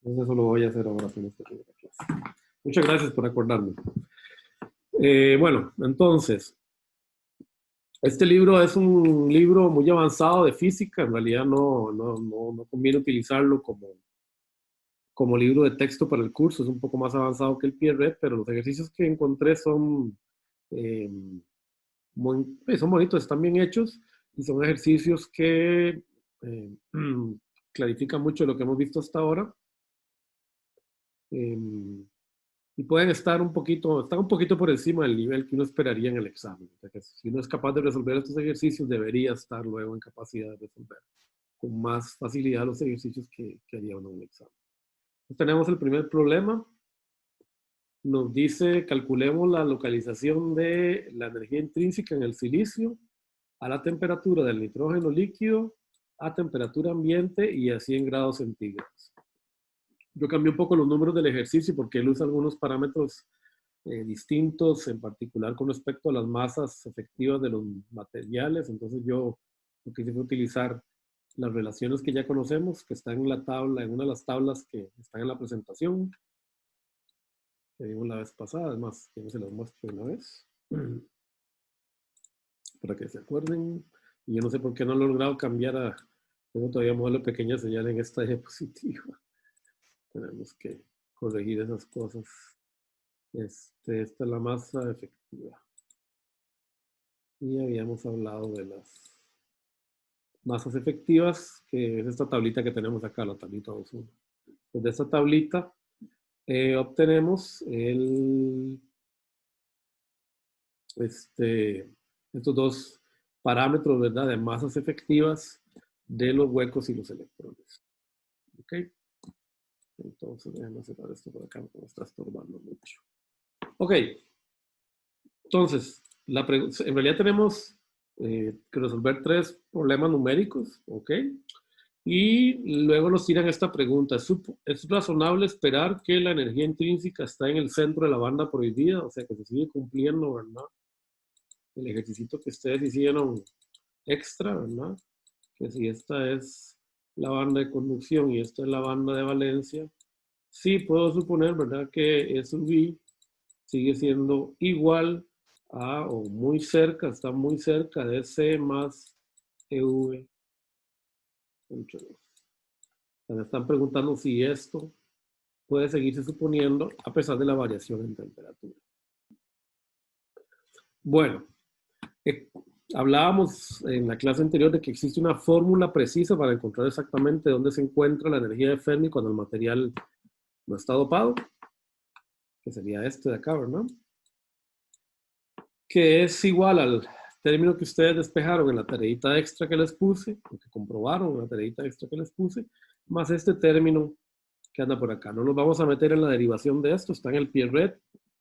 Entonces eso lo voy a hacer ahora con esta primera clase. Muchas gracias por acordarme. Bueno, entonces, este libro es un libro muy avanzado de física. En realidad no conviene utilizarlo como libro de texto para el curso. Es un poco más avanzado que el PREP, pero los ejercicios que encontré son, eh, son bonitos, están bien hechos y son ejercicios que clarifican mucho lo que hemos visto hasta ahora. Y pueden estar están un poquito por encima del nivel que uno esperaría en el examen. O sea que si uno es capaz de resolver estos ejercicios, debería estar luego en capacidad de resolver con más facilidad los ejercicios que haría uno en el examen. Entonces, tenemos el primer problema. Nos dice, calculemos la localización de la energía intrínseca en el silicio a la temperatura del nitrógeno líquido, a temperatura ambiente y a 100 grados centígrados. Yo cambié un poco los números del ejercicio porque él usa algunos parámetros distintos, en particular con respecto a las masas efectivas de los materiales. Entonces yo lo que hice fue utilizar las relaciones que ya conocemos, que están en la tabla, en una de las tablas que están en la presentación, que vimos la vez pasada. Además, que se las muestro una vez, para que se acuerden. Y yo no sé por qué no lo he logrado cambiar a... Tengo todavía modelo pequeña señal en esta diapositiva. Tenemos que corregir esas cosas. Esta es la masa efectiva. Y habíamos hablado de las masas efectivas, que es esta tablita que tenemos acá, la tablita 2.1. Pues de esta tablita obtenemos estos dos parámetros, ¿verdad?, de masas efectivas de los huecos y los electrones. ¿Ok? Entonces, déjenme cerrar esto por acá, porque me está estorbando mucho. Ok. Entonces, en realidad tenemos que resolver 3 problemas numéricos, ¿ok? Y luego nos tiran esta pregunta: ¿es razonable esperar que la energía intrínseca está en el centro de la banda prohibida? O sea, que se sigue cumpliendo, ¿verdad? El ejercicio que ustedes hicieron extra, ¿verdad? Que si esta es la banda de conducción y esta es la banda de valencia, sí puedo suponer, ¿verdad?, que SUV sigue siendo igual a, o muy cerca, está muy cerca de C más EV entre 2. Me están preguntando si esto puede seguirse suponiendo a pesar de la variación en temperatura. Bueno, hablábamos en la clase anterior de que existe una fórmula precisa para encontrar exactamente dónde se encuentra la energía de Fermi cuando el material no está dopado, que sería este de acá, ¿verdad? Que es igual al término que ustedes despejaron en la tareita extra que les puse, o que comprobaron en la tareita extra que les puse, más este término que anda por acá. No nos vamos a meter en la derivación de esto, está en el pie red,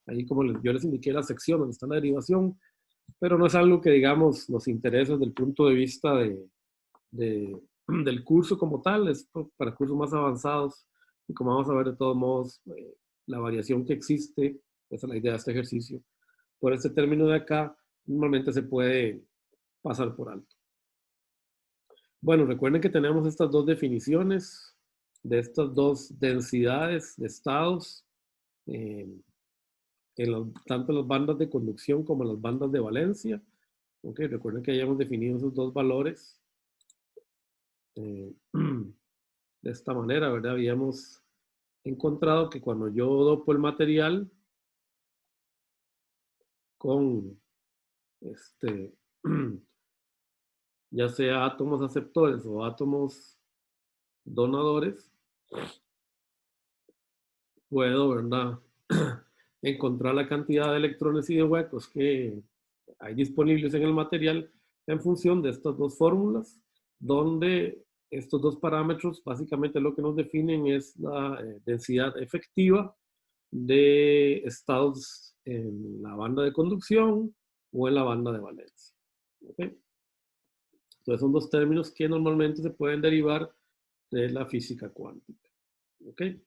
ahí como yo les indiqué la sección donde está la derivación, pero no es algo que, digamos, nos interesa desde el punto de vista del curso como tal, es para cursos más avanzados, y como vamos a ver de todos modos, la variación que existe, esa es la idea de este ejercicio, por este término de acá, normalmente se puede pasar por alto. Bueno, recuerden que tenemos estas dos definiciones de estas dos densidades de estados, tanto en las bandas de conducción como en las bandas de valencia. Okay, recuerden que hayamos definido esos dos valores de esta manera, ¿verdad? Habíamos encontrado que cuando yo dopo el material con ya sea átomos aceptores o átomos donadores, puedo, ¿verdad?, encontrar la cantidad de electrones y de huecos que hay disponibles en el material en función de estas dos fórmulas, donde estos dos parámetros básicamente lo que nos definen es la densidad efectiva de estados en la banda de conducción o en la banda de valencia. ¿Okay? Entonces son dos términos que normalmente se pueden derivar de la física cuántica. ¿Okay?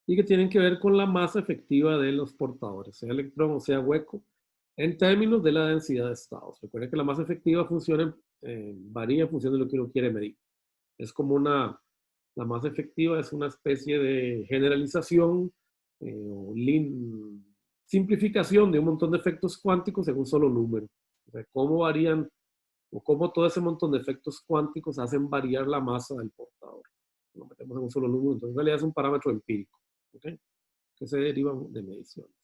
Y que tienen que ver con la masa efectiva de los portadores, sea electrón o sea hueco, en términos de la densidad de estados. Recuerden que la masa efectiva varía en función de lo que uno quiere medir. Es como una La más efectiva es una especie de generalización o simplificación de un montón de efectos cuánticos en un solo número. O sea, cómo varían o cómo todo ese montón de efectos cuánticos hacen variar la masa del portador. Lo metemos en un solo número, entonces en realidad es un parámetro empírico, ¿okay? Que se deriva de mediciones.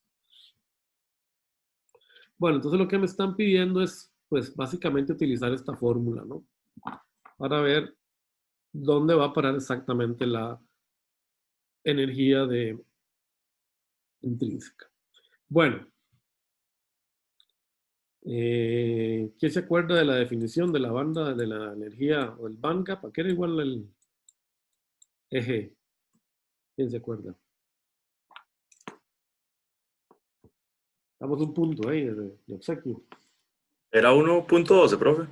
Bueno, entonces lo que me están pidiendo es, pues, básicamente utilizar esta fórmula, ¿no? Para ver dónde va a parar exactamente la energía intrínseca. Bueno, ¿quién se acuerda de la definición de la banda de la energía o el bandgap? ¿A qué era igual el eje? ¿Quién se acuerda? Damos un punto ahí de obsequio. Era 1.12, profe.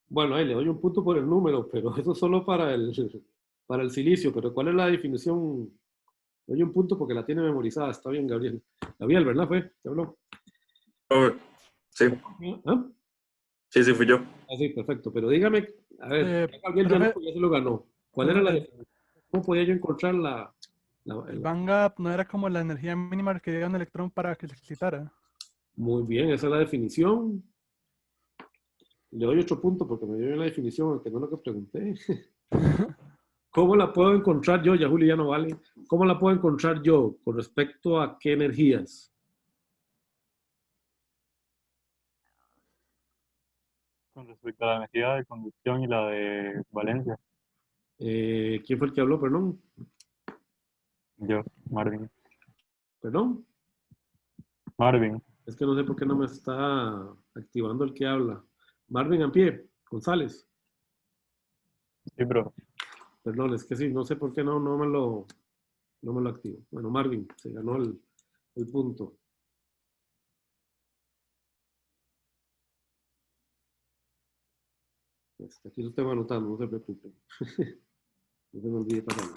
Bueno, ahí le doy un punto por el número, pero eso es solo para el silicio. Pero ¿cuál es la definición? Le doy un punto porque la tiene memorizada. Está bien, Gabriel. Gabriel, ¿verdad? ¿Te habló? Profe, sí, ¿Ah? sí, fui yo. Ah, sí, perfecto. Pero dígame, a ver, Gabriel ya, Profe, ya se lo ganó. ¿Cuál era la definición? ¿Cómo podía yo encontrar el bandgap no era como la energía mínima que llega a un electrón para que se excitara. Muy bien, esa es la definición. Le doy 8 puntos porque me dio la definición, aunque no es lo que pregunté. ¿Cómo la puedo encontrar yo? Ya Juli ya no vale. ¿Cómo la puedo encontrar yo con respecto a qué energías? Con respecto a la energía de conducción y la de valencia. ¿Quién fue el que habló? Perdón. Yo, Marvin. Perdón. Marvin. Es que no sé por qué no me está activando el que habla. Marvin Ampie, González. Sí, bro. Perdón, es que sí, no sé por qué no me lo activo. Bueno, Marvin, se ganó el punto. Aquí lo estoy anotando, no se preocupen. No se me olvide pasarlo.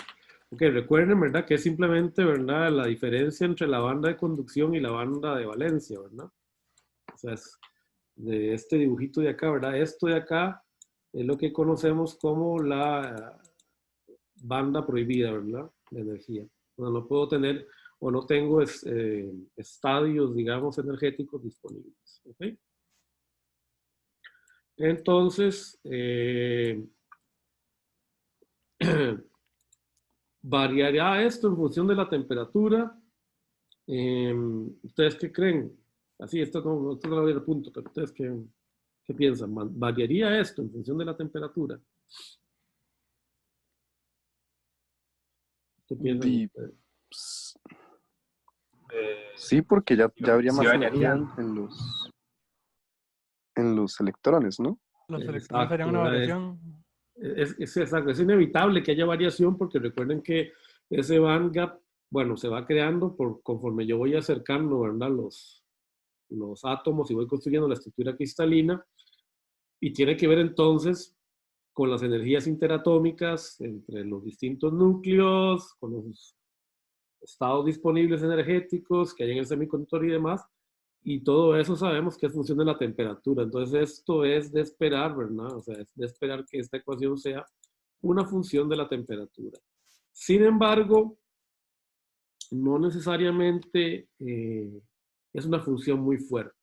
Ok, recuerden, ¿verdad? Que es simplemente, ¿verdad? La diferencia entre la banda de conducción y la banda de valencia, ¿verdad? O sea, es de este dibujito de acá, ¿verdad? Esto de acá es lo que conocemos como la banda prohibida, ¿verdad? De energía. Bueno, no puedo tener o no tengo estadios, digamos, energéticos disponibles. ¿Ok? Entonces, variará esto en función de la temperatura. ¿Ustedes qué creen? Así, esto no lo voy a punto, pero ¿ustedes qué piensan? ¿Variaría esto en función de la temperatura? ¿Qué piensan ustedes? Sí, porque ya habría Sí, más variaría. energía en los electrones, ¿no? Los electrones harían Exacto, una ¿verdad? variación. Exacto, es inevitable que haya variación porque recuerden que ese band gap, bueno, se va creando conforme yo voy acercando, ¿verdad? Los átomos y voy construyendo la estructura cristalina y tiene que ver entonces con las energías interatómicas entre los distintos núcleos, con los estados disponibles energéticos que hay en el semiconductor y demás, y todo eso sabemos que es función de la temperatura. Entonces esto es de esperar, ¿verdad? O sea, es de esperar que esta ecuación sea una función de la temperatura. Sin embargo, no necesariamente es una función muy fuerte.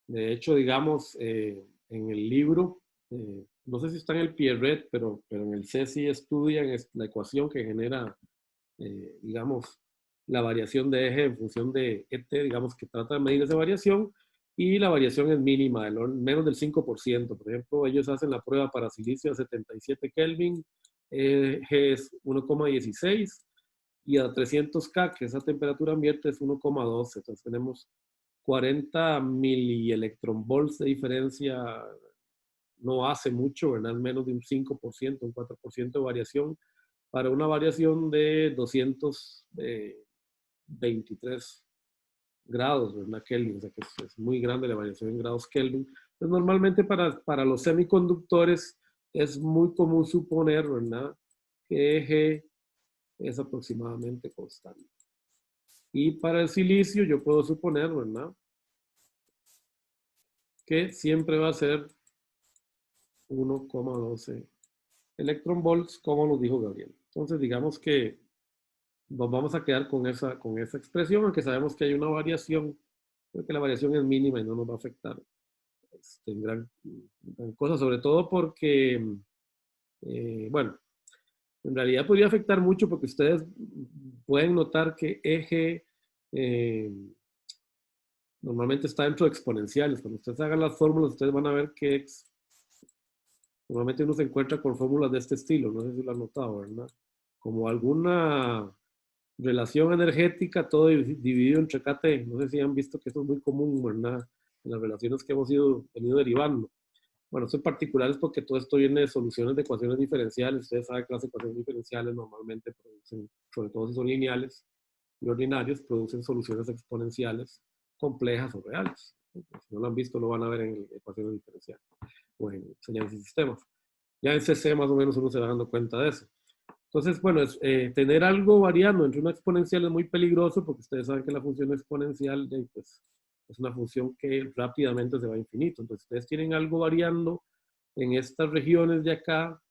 De hecho, digamos, en el libro, no sé si está en el Pierret, pero en el CSI estudian la ecuación que genera, digamos, la variación de eje en función de ET, digamos, que trata de medir esa variación, y la variación es mínima, menos del 5%. Por ejemplo, ellos hacen la prueba para silicio a 77 Kelvin, G es 1,16, y a 300K, que esa temperatura ambiente, es 1,12. Entonces tenemos 40 milielectronvolts de diferencia. No hace mucho, ¿verdad? Menos de un 5%, un 4% de variación para una variación de 223 grados, ¿verdad? Kelvin, o sea que es muy grande la variación en grados Kelvin. Entonces, normalmente para los semiconductores es muy común suponer, ¿verdad? Que G es aproximadamente constante. Y para el silicio yo puedo suponer, ¿verdad? Que siempre va a ser 1,12 electron volts, como nos dijo Gabriel. Entonces, digamos que nos vamos a quedar con esa expresión, aunque sabemos que hay una variación, creo que la variación es mínima y no nos va a afectar en gran cosa, sobre todo porque, bueno, en realidad podría afectar mucho porque ustedes pueden notar que eje normalmente está dentro de exponenciales. Cuando ustedes hagan las fórmulas, ustedes van a ver que normalmente uno se encuentra con fórmulas de este estilo, no sé si lo han notado, ¿verdad? Como alguna relación energética, todo dividido entre KT. No sé si han visto que eso es muy común, ¿verdad? En las relaciones que hemos venido derivando. Bueno, esto en particular es porque todo esto viene de soluciones de ecuaciones diferenciales. Ustedes saben que las ecuaciones diferenciales normalmente producen, sobre todo si son lineales y ordinarios, producen soluciones exponenciales complejas o reales. Si no lo han visto, lo van a ver en ecuaciones diferenciales o en señales de sistemas. Ya en CC más o menos uno se va dando cuenta de eso. Entonces, bueno, tener algo variando entre una exponencial es muy peligroso porque ustedes saben que la función exponencial pues, es una función que rápidamente se va a infinito. Entonces, ustedes tienen algo variando en estas regiones de acá,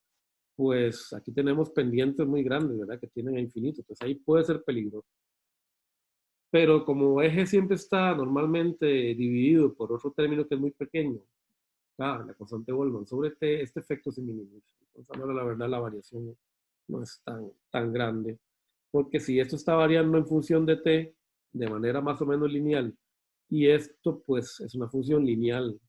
pues aquí tenemos pendientes muy grandes, ¿verdad? Que tienen a infinito. Entonces, ahí puede ser peligroso. Pero como eje siempre está normalmente dividido por otro término que es muy pequeño, la constante Boltzmann sobre T, este efecto se minimiza. Entonces, ahora la verdad la variación no es tan grande, porque si esto está variando en función de T de manera más o menos lineal, y esto pues es una función lineal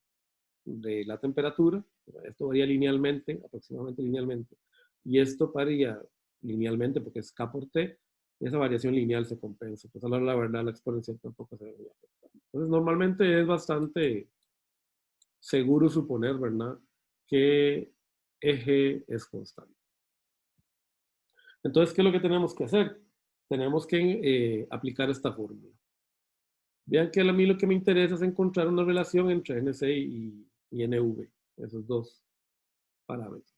de la temperatura, esto varía linealmente, aproximadamente linealmente, y esto varía linealmente porque es K por T, y esa variación lineal se compensa. Pues ahora la verdad la exponencial tampoco se ve afectada. Entonces normalmente es bastante seguro suponer, ¿verdad?, que eje es constante. Entonces, ¿qué es lo que tenemos que hacer? Tenemos que aplicar esta fórmula. Vean que a mí lo que me interesa es encontrar una relación entre NC y NV, esos dos parámetros.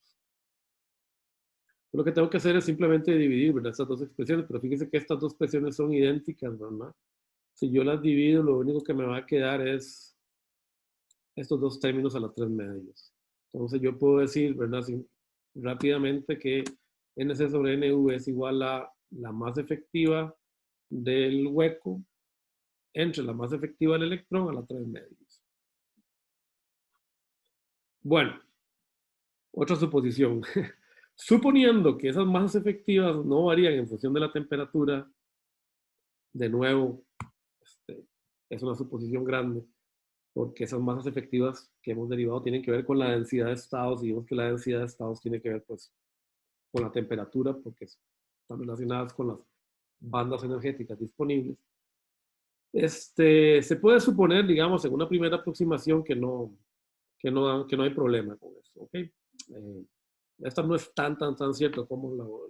Lo que tengo que hacer es simplemente dividir, ¿verdad?, estas dos expresiones, pero fíjense que estas dos expresiones son idénticas, ¿verdad? Si yo las divido, lo único que me va a quedar es estos dos términos a las 3 medios. Entonces yo puedo decir, ¿verdad?, rápidamente que NC sobre NV es igual a la masa efectiva del hueco entre la masa efectiva del electrón a las 3 medios. Bueno, otra suposición. Suponiendo que esas masas efectivas no varían en función de la temperatura, de nuevo, es una suposición grande, porque esas masas efectivas que hemos derivado tienen que ver con la densidad de estados, y vemos que la densidad de estados tiene que ver pues con la temperatura, porque están relacionadas con las bandas energéticas disponibles. Se puede suponer, digamos, en una primera aproximación que no hay problema con eso, ¿ok? Esta no es tan cierto como lo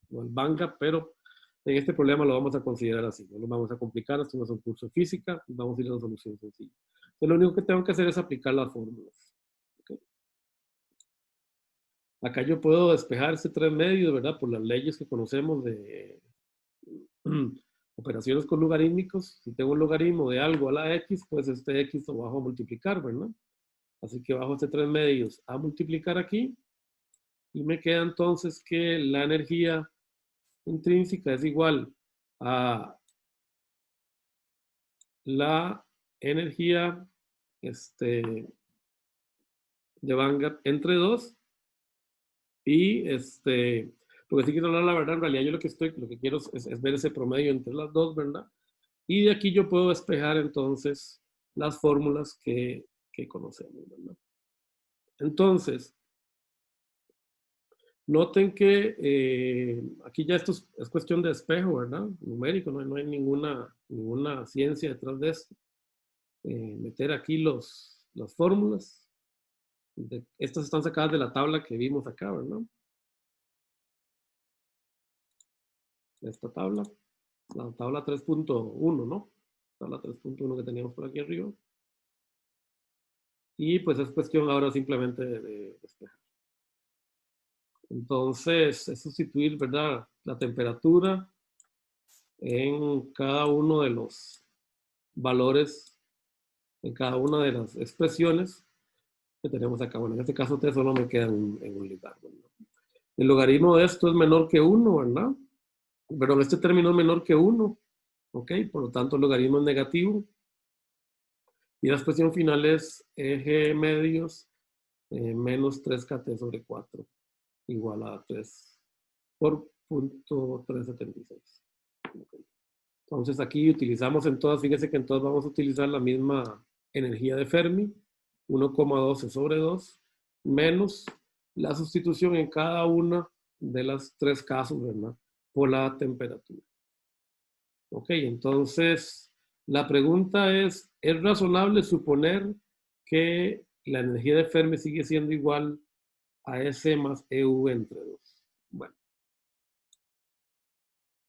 del band gap, pero en este problema lo vamos a considerar así. No lo vamos a complicar, esto no es un curso de física, vamos a ir a una solución sencilla. Entonces, lo único que tengo que hacer es aplicar las fórmulas. ¿Okay? Acá yo puedo despejar este 3 medios, ¿verdad? Por las leyes que conocemos de operaciones con logarítmicos. Si tengo un logaritmo de algo a la x, pues este x lo bajo a multiplicar, ¿verdad? Así que bajo este 3 medios a multiplicar aquí, y me queda entonces que la energía intrínseca es igual a la energía de band gap entre 2, y porque si quiero hablar la verdad, en realidad yo lo que quiero es ver ese promedio entre las dos, ¿verdad? Y de aquí yo puedo despejar entonces las fórmulas que conocemos, ¿verdad? Entonces, noten que aquí ya esto es cuestión de despejo, ¿verdad? Numérico, no hay ninguna ciencia detrás de esto. Meter aquí las fórmulas. Estas están sacadas de la tabla que vimos acá, ¿verdad? Esta tabla, la tabla 3.1, ¿no? Tabla 3.1 que teníamos por aquí arriba. Y pues es cuestión ahora simplemente de despejar. Entonces, es sustituir, ¿verdad?, la temperatura en cada uno de los valores, en cada una de las expresiones que tenemos acá. Bueno, en este caso T solo me queda en un lugar, ¿no? El logaritmo de esto es menor que 1, ¿verdad? Pero este término es menor que 1, ¿ok? Por lo tanto, el logaritmo es negativo. Y la expresión final es eje medios menos 3kt sobre 4 igual a 3 por 0.376. Okay. Entonces aquí utilizamos en todas, fíjense que en todas vamos a utilizar la misma energía de Fermi, 1,12 sobre 2, menos la sustitución en cada una de las 3 casos, ¿verdad? Por la temperatura. Ok, entonces la pregunta ¿es razonable suponer que la energía de Fermi sigue siendo igual a S más EU entre 2? Bueno,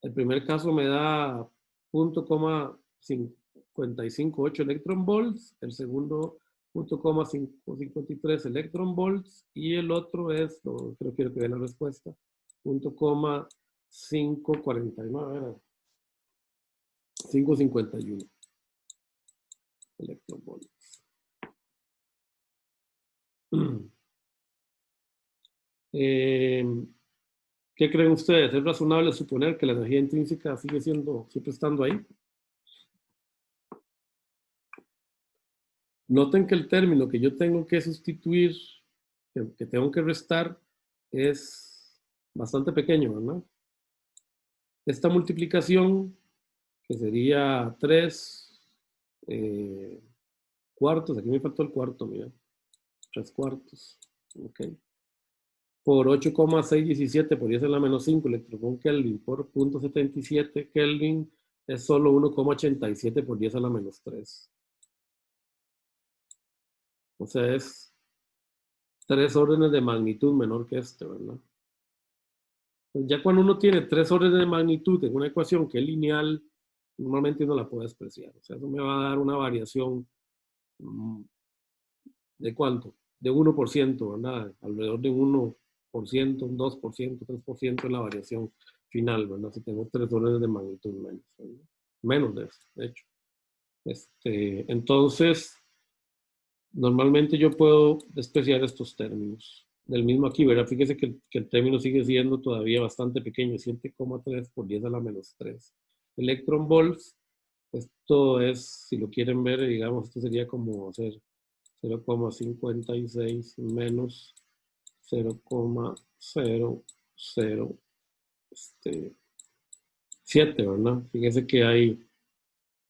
el primer caso me da 0.558 electron volts, el segundo 0.553 electron volts y el otro es, creo que vean la respuesta, 0.549, ¿verdad? 551 electron volts. ¿Qué creen ustedes? ¿Es razonable suponer que la energía intrínseca sigue siempre estando ahí? Noten que el término que yo tengo que sustituir, que tengo que restar, es bastante pequeño, ¿verdad? Esta multiplicación, que sería 3 cuartos, aquí me faltó el cuarto, mira, 3 cuartos, ok. Por 8,617 por 10 a la menos 5 electron Kelvin por 0.77 Kelvin es solo 1,87 por 10 a la menos 3. O sea, es 3 órdenes de magnitud menor que este, ¿verdad? Ya cuando uno tiene 3 órdenes de magnitud en una ecuación que es lineal, normalmente uno la puede despreciar. O sea, eso me va a dar una variación ¿de cuánto? De 1%, ¿verdad? Alrededor de un 1%, un 2%, 3% en la variación final, ¿verdad? Si tengo 3 órdenes de magnitud menos, ¿verdad? Menos de eso, de hecho. Entonces, normalmente yo puedo despreciar estos términos. Del mismo aquí, ¿verdad? Fíjese que el término sigue siendo todavía bastante pequeño, 7,3 por 10 a la menos 3. Electron volts, esto es, si lo quieren ver, digamos, esto sería como hacer 0,56 menos 0,007, ¿verdad? Fíjense que hay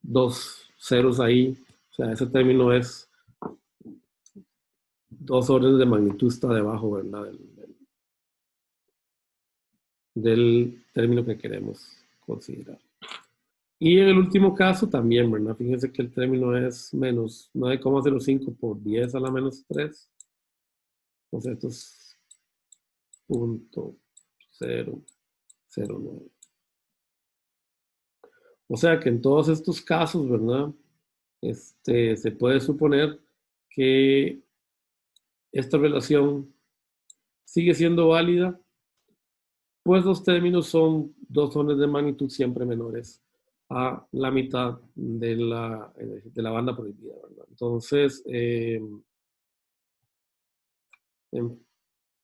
2 ceros ahí, o sea, ese término es 2 órdenes de magnitud, está debajo, ¿verdad? Del término que queremos considerar. Y en el último caso también, ¿verdad? Fíjense que el término es menos 9,05 por 10 a la menos 3. Entonces esto es 0,009. O sea que en todos estos casos, ¿verdad? Se puede suponer que esta relación sigue siendo válida, pues los términos son 2 órdenes de magnitud siempre menores a la mitad de la banda prohibida, ¿verdad? Entonces, en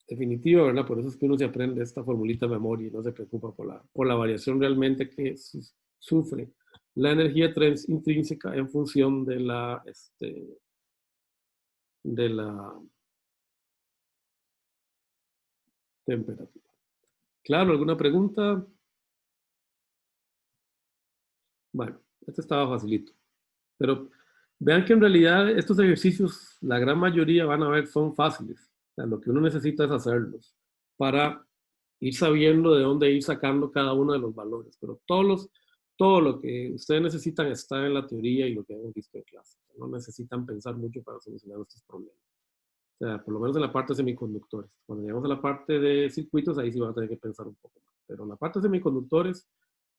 definitiva, ¿verdad? Por eso es que uno se aprende esta formulita de memoria y no se preocupa por la variación realmente que sufre la energía intrínseca en función de la temperatura. Claro, ¿alguna pregunta? Bueno, este estaba facilito. Pero vean que en realidad estos ejercicios, la gran mayoría van a ver, son fáciles. O sea, lo que uno necesita es hacerlos para ir sabiendo de dónde ir sacando cada uno de los valores. Pero todo lo que ustedes necesitan está en la teoría y lo que hemos visto en clase. No necesitan pensar mucho para solucionar estos problemas. O sea, por lo menos en la parte de semiconductores. Cuando llegamos a la parte de circuitos, ahí sí van a tener que pensar un poco más. Pero en la parte de semiconductores,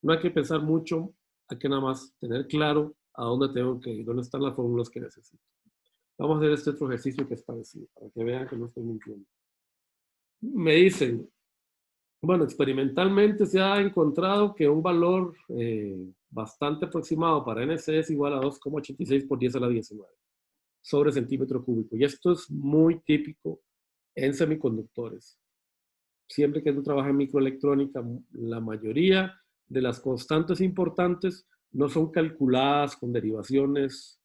no hay que pensar mucho, hay que nada más tener claro a dónde tengo que ir, dónde están las fórmulas que necesito. Vamos a hacer este otro ejercicio que es parecido, para que vean que no estoy mintiendo. Me dicen, bueno, experimentalmente se ha encontrado que un valor bastante aproximado para NC es igual a 2,86 por 10 a la 19 sobre centímetro cúbico. Y esto es muy típico en semiconductores. siempre que uno trabaja en microelectrónica, la mayoría de las constantes importantes no son calculadas con derivaciones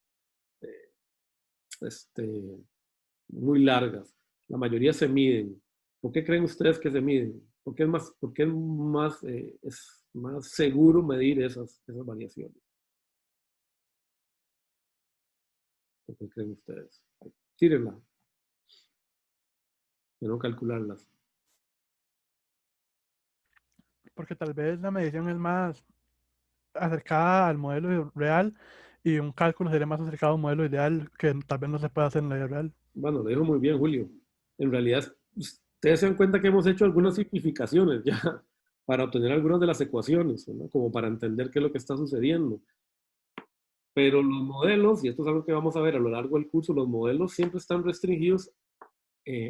muy largas. La mayoría se miden. ¿Por qué creen ustedes que se miden? ¿Por qué es más seguro medir esas variaciones? ¿Por qué creen ustedes? Tírenla. Y no calcularlas. Porque tal vez la medición es más acercada al modelo real y un cálculo sería más acercado a un modelo ideal que tal vez no se pueda hacer en la vida real. Bueno, lo dijo muy bien, Julio. En realidad, ustedes se dan cuenta que hemos hecho algunas simplificaciones ya para obtener algunas de las ecuaciones, ¿no? Como para entender qué es lo que está sucediendo. Pero los modelos, y esto es algo que vamos a ver a lo largo del curso, los modelos siempre están restringidos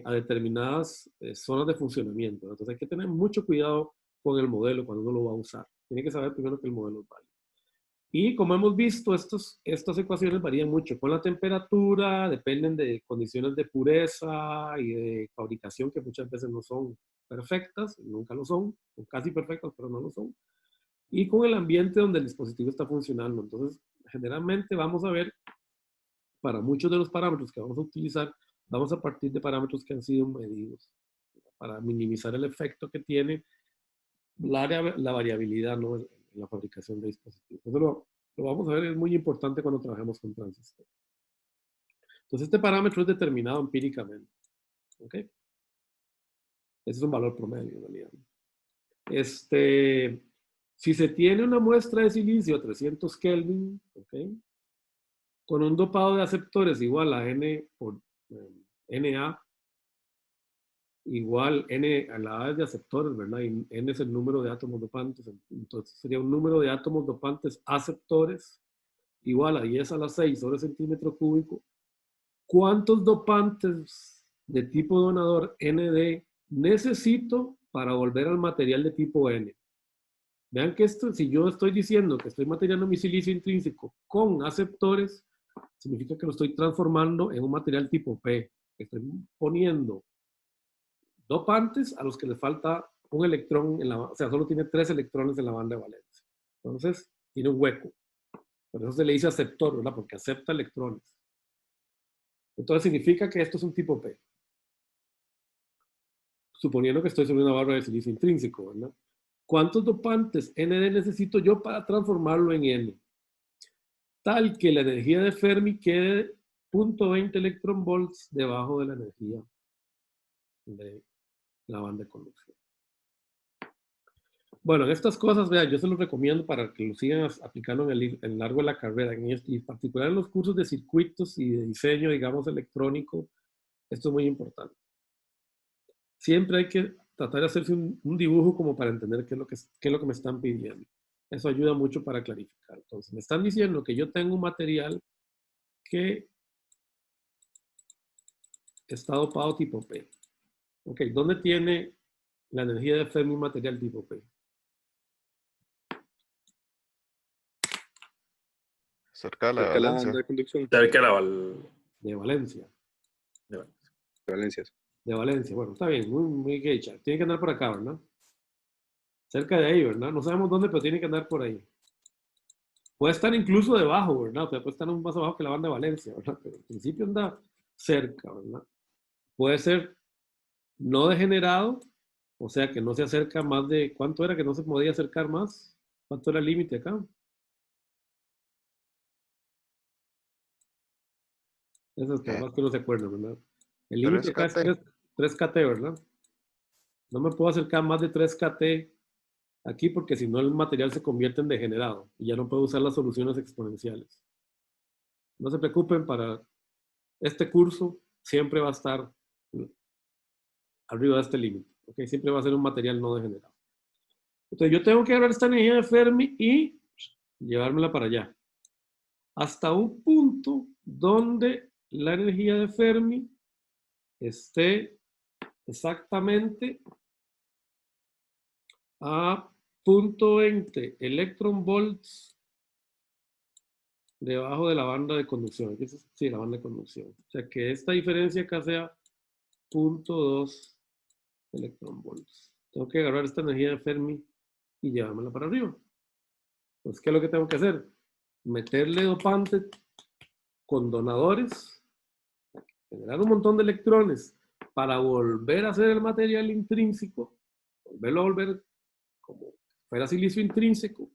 a determinadas zonas de funcionamiento. Entonces hay que tener mucho cuidado con el modelo cuando uno lo va a usar. Tiene que saber primero que el modelo es válido. Y como hemos visto, estas ecuaciones varían mucho con la temperatura, dependen de condiciones de pureza y de fabricación que muchas veces no son perfectas, nunca lo son casi perfectas, pero no lo son. Y con el ambiente donde el dispositivo está funcionando. Entonces, generalmente vamos a ver, para muchos de los parámetros que vamos a utilizar, vamos a partir de parámetros que han sido medidos para minimizar el efecto que tiene la variabilidad, ¿no?, en la fabricación de dispositivos. Eso lo vamos a ver, es muy importante cuando trabajamos con transistores. Entonces, este parámetro es determinado empíricamente. ¿Ok? Ese es un valor promedio, en realidad. Si se tiene una muestra de silicio a 300 Kelvin, ¿ok?, con un dopado de aceptores igual a N por Na, igual N a la A es de aceptores, ¿verdad? Y N es el número de átomos dopantes. Entonces sería un número de átomos dopantes aceptores igual a 10 a la 6 sobre centímetro cúbico. ¿Cuántos dopantes de tipo donador ND necesito para volver al material de tipo N? Vean que esto, si yo estoy diciendo que estoy materializando mi silicio intrínseco con aceptores, significa que lo estoy transformando en un material tipo P. Estoy poniendo dopantes a los que les falta un electrón, o sea, solo tiene 3 electrones en la banda de valencia. Entonces, tiene un hueco. Por eso se le dice aceptor, ¿verdad? Porque acepta electrones. Entonces, significa que esto es un tipo P. Suponiendo que estoy sobre una barra de silicio intrínseco, ¿verdad? ¿Cuántos dopantes ND necesito yo para transformarlo en N? Tal que la energía de Fermi quede 0.20 electronvolts debajo de la energía de la banda de conducción. Bueno, en estas cosas, vean, yo se los recomiendo para que lo sigan aplicando en el largo de la carrera, y en particular en los cursos de circuitos y de diseño, digamos, electrónico. Esto es muy importante. Siempre hay que tratar de hacerse un dibujo como para entender qué es lo que me están pidiendo. Eso ayuda mucho para clarificar. Entonces, me están diciendo que yo tengo un material que está dopado tipo P. Ok, ¿dónde tiene la energía de Fermi un material tipo P? Cerca de la Cerca de la valencia. banda de conducción. Cerca de la De Valencia. De Valencia. De Valencia. Bueno, está bien, muy geisha. Tiene que andar por acá, ¿verdad? Cerca de ahí, ¿verdad? No sabemos dónde, pero tiene que andar por ahí. Puede estar incluso debajo, ¿verdad? O sea, puede estar un más abajo que la banda de Valencia, ¿verdad? Pero en principio anda cerca, ¿verdad? Puede ser no degenerado, o sea, que no se acerca más de... ¿Cuánto era que no se podía acercar más? ¿Cuánto era el límite acá? Eso es que más que no se acuerda, ¿verdad? El límite acá es 3 KT, ¿verdad? No me puedo acercar más de 3 KT aquí porque si no el material se convierte en degenerado y ya no puedo usar las soluciones exponenciales. No se preocupen, para este curso siempre va a estar arriba de este límite. ¿Okay? Siempre va a ser un material no degenerado. Entonces yo tengo que agarrar esta energía de Fermi y llevármela para allá. Hasta un punto donde la energía de Fermi esté exactamente a 0.20 electronvolts debajo de la banda de conducción. Sí, la banda de conducción. O sea que esta diferencia acá sea 0.2 electronvolts. Tengo que agarrar esta energía de Fermi y llevármela para arriba. Entonces, ¿qué es lo que tengo que hacer? Meterle dopante con donadores, generar un montón de electrones para volver a hacer el material intrínseco, volverlo a volver como fuera silicio intrínseco,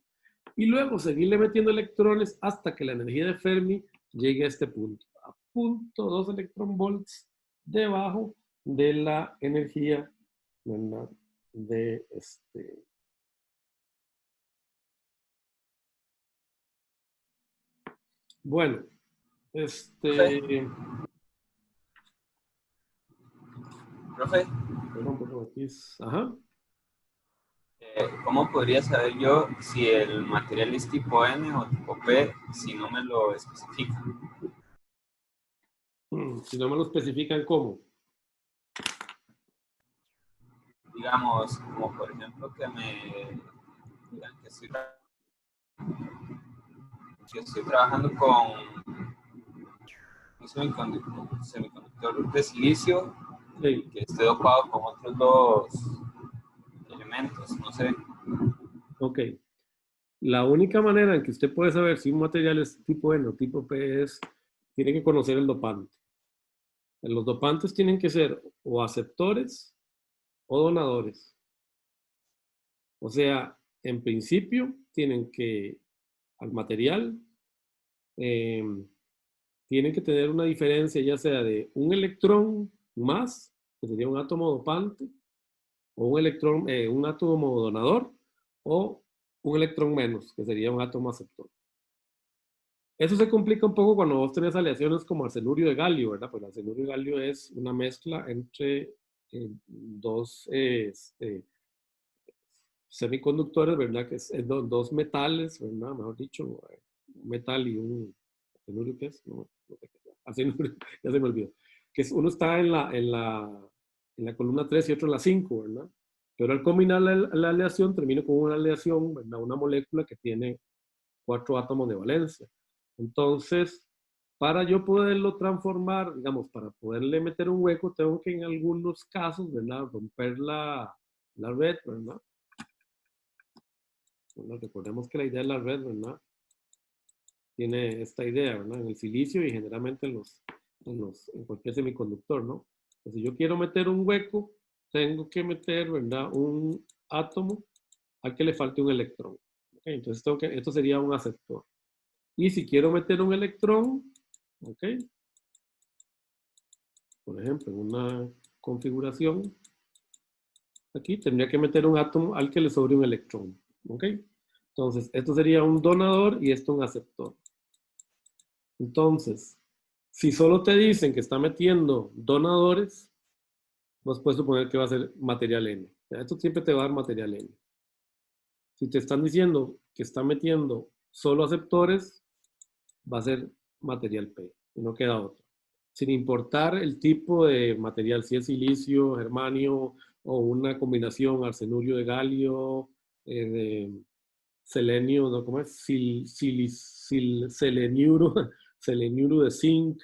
y luego seguirle metiendo electrones hasta que la energía de Fermi llegue a este punto, a 0.2 electronvolts debajo de la energía, ¿verdad?, de Bueno, Profe, perdón, aquí ajá. ¿Cómo podría saber yo si el material es tipo N o tipo P si no me lo especifica? Si no me lo especifican, ¿cómo? Digamos, como por ejemplo que me digan que estoy trabajando con un semiconductor de silicio, Sí. que esté dopado con otros dos elementos, no sé. Ok. La única manera en que usted puede saber si un material es tipo N o tipo P es, tiene que conocer el dopante. Los dopantes tienen que ser o aceptores o donadores. O sea, en principio, tienen que, al material, tienen que tener una diferencia ya sea de un electrón más, que sería un átomo dopante, o un átomo donador, o un electrón menos, que sería un átomo aceptor. Eso se complica un poco cuando vos tenés aleaciones como arsenurio de galio, ¿verdad? Pues el arsenurio de galio es una mezcla entre dos semiconductores, ¿verdad? Que es dos metales, ¿verdad? Mejor dicho, un metal y un arsenurio, ¿qué es? No sé qué es. Arsenurio, ya se me olvidó. Uno está en la columna 3 y otro en la 5, ¿verdad? Pero al combinar la aleación, termino con una aleación, ¿verdad? Una molécula que tiene 4 átomos de valencia. Entonces, para yo poderlo transformar, digamos, para poderle meter un hueco, tengo que en algunos casos, ¿verdad?, romper la red, ¿verdad? Bueno, recordemos que la idea de la red, ¿verdad?, tiene esta idea, ¿verdad?, en el silicio y generalmente en cualquier semiconductor, ¿no? Entonces, si yo quiero meter un hueco, tengo que meter, ¿verdad?, un átomo al que le falte un electrón. ¿Okay? Entonces, esto sería un aceptor. Y si quiero meter un electrón, ¿ok? Por ejemplo, en una configuración, aquí tendría que meter un átomo al que le sobre un electrón, ¿ok? Entonces, esto sería un donador y esto un aceptor. Entonces, si solo te dicen que está metiendo donadores, vos puedes suponer que va a ser material N. O sea, esto siempre te va a dar material N. Si te están diciendo que está metiendo solo aceptores, va a ser material P, y no queda otro. Sin importar el tipo de material, si es silicio, germanio o una combinación arsenurio de galio, de selenio, ¿no? ¿Cómo es? Seleniuro, seleniuro de zinc,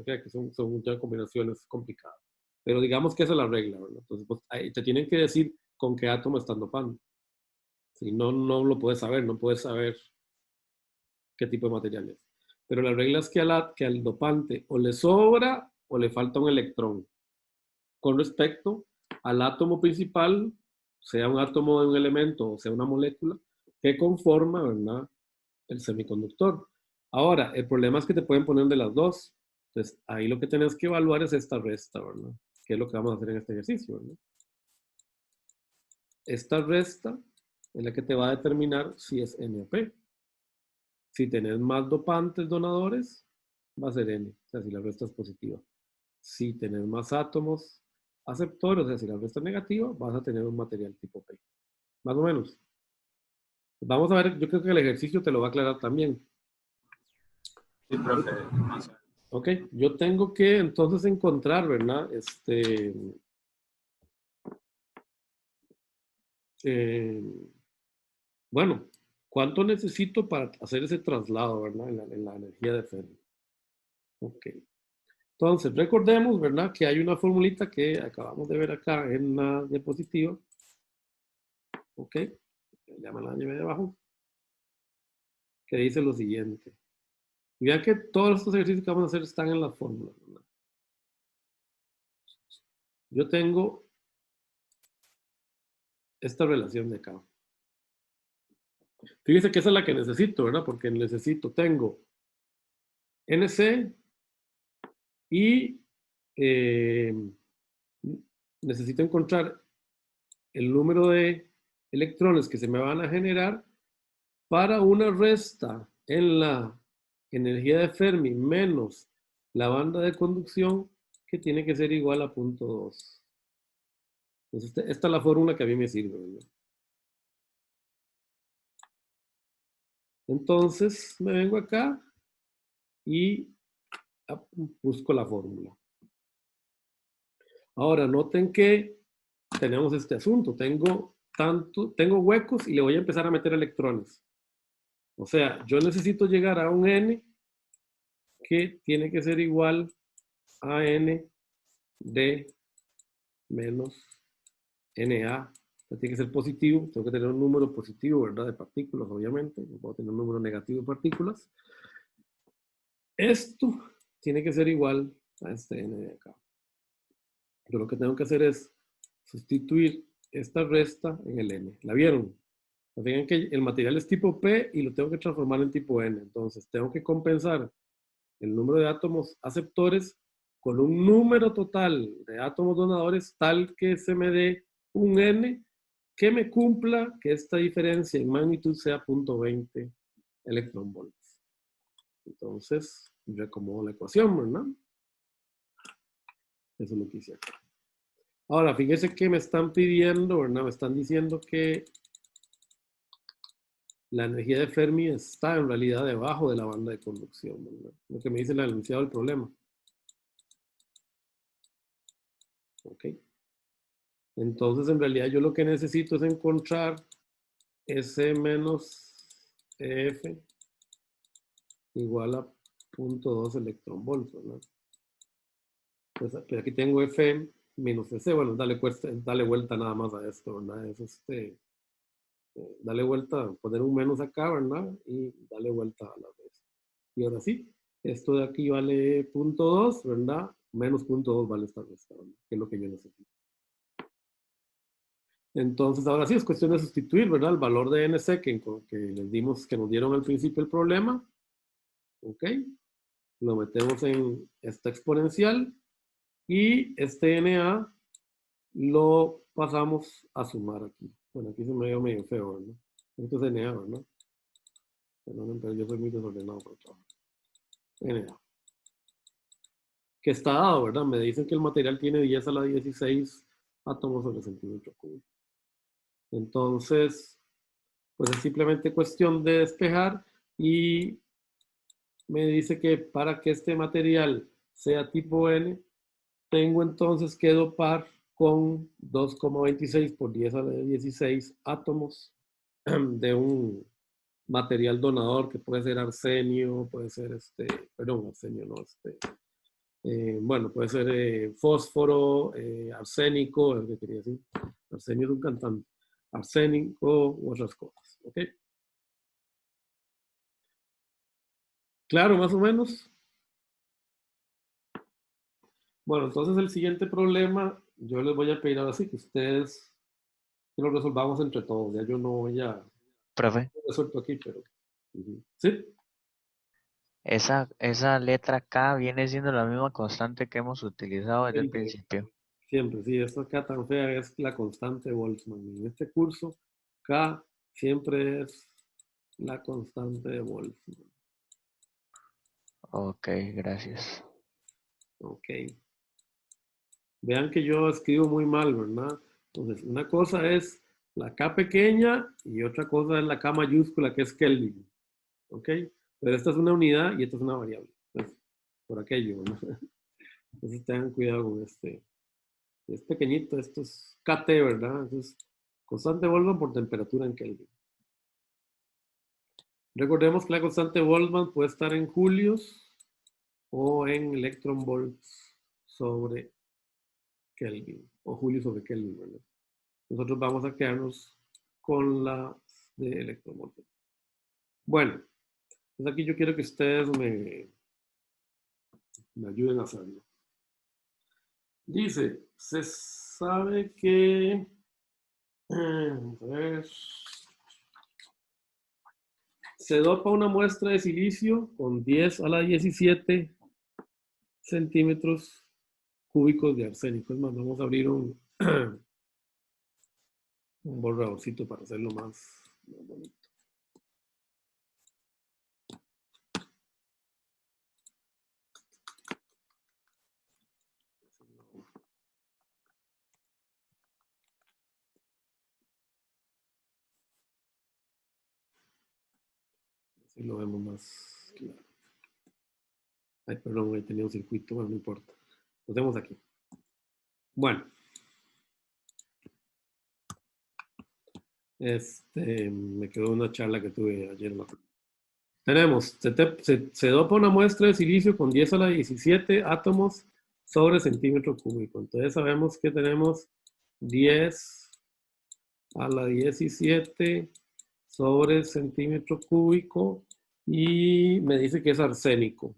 que son muchas combinaciones complicadas. Pero digamos que esa es la regla, ¿verdad? Entonces, pues, te tienen que decir con qué átomo están dopando. Si no, no lo puedes saber, no puedes saber qué tipo de material es. Pero la regla es que al dopante o le sobra o le falta un electrón con respecto al átomo principal, sea un átomo de un elemento o sea una molécula, que conforma, ¿verdad?, el semiconductor. Ahora, el problema es que te pueden poner de las dos. Entonces, ahí lo que tenés que evaluar es esta resta, ¿verdad? Que es lo que vamos a hacer en este ejercicio, ¿verdad? Esta resta es la que te va a determinar si es N o P. Si tenés más dopantes donadores, va a ser N, o sea, si la resta es positiva. Si tenés más átomos aceptores, o sea, si la resta es negativa, vas a tener un material tipo P. Más o menos. Vamos a ver, yo creo que el ejercicio te lo va a aclarar también. Sí, profe. Ok, yo tengo que entonces encontrar, ¿verdad? Bueno, ¿cuánto necesito para hacer ese traslado, ¿verdad? En la energía de Fermi. Ok. Entonces, recordemos, ¿verdad?, que hay una formulita que acabamos de ver acá en la diapositiva, ¿Ok? Llama la llave de abajo. Que dice lo siguiente. Y vean que todos estos ejercicios que vamos a hacer están en la fórmula, ¿verdad? Yo tengo esta relación de acá. Fíjense que esa es la que necesito, ¿verdad? Porque tengo NC y necesito encontrar el número de electrones que se me van a generar para una resta en la energía de Fermi menos la banda de conducción, que tiene que ser igual a 0.2. Entonces, esta es la fórmula que a mí me sirve, ¿verdad? Entonces, me vengo acá y busco la fórmula. Ahora, noten que tenemos este asunto. Tengo huecos y le voy a empezar a meter electrones. O sea, yo necesito llegar a un N que tiene que ser igual a N de menos Na. O sea, tiene que ser positivo. Tengo que tener un número positivo, ¿verdad? De partículas, obviamente. No puedo tener un número negativo de partículas. Esto tiene que ser igual a este N de acá. Yo lo que tengo que hacer es sustituir esta resta en el N. ¿La vieron? Fíjense que el material es tipo P y lo tengo que transformar en tipo N. Entonces, tengo que compensar el número de átomos aceptores con un número total de átomos donadores tal que se me dé un N que me cumpla que esta diferencia en magnitud sea 0.20 electronvolts. Entonces, reacomodo la ecuación, ¿verdad? Eso es lo que hice acá. Ahora, fíjense que me están pidiendo, ¿verdad? Me están diciendo que la energía de Fermi está en realidad debajo de la banda de conducción, ¿verdad? Lo que me dice el enunciado del problema. ¿Ok? Entonces, en realidad, yo lo que necesito es encontrar S menos EF igual a 0.2 electronvolts, ¿verdad? Pues, pero aquí tengo F menos S. Bueno, dale vuelta nada más a esto, ¿verdad? Es dale vuelta, poner un menos acá, ¿verdad? Y dale vuelta a la vez. Y ahora sí, esto de aquí vale 0.2, ¿verdad? Menos 0.2 vale esta resta, ¿verdad? Que es lo que yo necesito. Entonces, ahora sí, es cuestión de sustituir, ¿verdad? El valor de NC que les dimos, que nos dieron al principio el problema. ¿Ok? Lo metemos en esta exponencial y este NA lo pasamos a sumar aquí. Bueno, aquí se me veo medio feo, ¿verdad? Esto es NA, ¿verdad? Perdón, pero yo soy muy desordenado por trabajo. NA. Que está dado, ¿verdad? Me dicen que el material tiene 10 a la 16 átomos sobre centímetro cúbico. Entonces, pues es simplemente cuestión de despejar y me dice que para que este material sea tipo N, tengo entonces que dopar con 2,26 por 10 a la 16 átomos de un material donador que puede ser arsenio, puede ser arsenio no, bueno, puede ser fósforo, arsénico, es lo que quería decir. Arsenio es un cantante. Arsénico u otras cosas. ¿Ok? Claro, más o menos. Bueno, entonces el siguiente problema, yo les voy a pedir ahora sí que ustedes lo resolvamos entre todos. Ya yo no voy a Profe, resuelto aquí, pero sí, esa letra K viene siendo la misma constante que hemos utilizado desde el siempre, principio. siempre, sí, esta K tan fea es la constante de Boltzmann. En este curso, K siempre es la constante de Boltzmann. Ok, gracias. Ok. Vean que yo escribo muy mal, ¿verdad? Entonces, una cosa es la K pequeña y otra cosa es la K mayúscula, que es Kelvin. ¿Ok? Pero esta es una unidad y esta es una variable. Entonces, por aquello, ¿no? Entonces tengan cuidado con este. Es pequeñito, esto es KT, ¿verdad? Entonces, constante Boltzmann por temperatura en Kelvin. Recordemos que la constante Boltzmann puede estar en julios o en electronvolts sobre Kelvin, o julio sobre Kelvin, ¿verdad? Nosotros vamos a quedarnos con la de electromorfismo. Bueno, pues aquí yo quiero que ustedes me ayuden a hacerlo. Dice, se sabe que, vamos a ver, se dopa una muestra de silicio con 10 a la 17 centímetros cúbicos de arsénico. Es más, vamos a abrir un borradorcito para hacerlo más bonito. Así lo vemos más claro. Ay, perdón, ahí tenía un circuito, bueno, no importa. Lo tenemos aquí. Bueno. Me quedó una charla que tuve ayer. Tenemos, se dopa una muestra de silicio con 10 a la 17 átomos sobre centímetro cúbico. Entonces sabemos que tenemos 10 a la 17 sobre centímetro cúbico y me dice que es arsénico.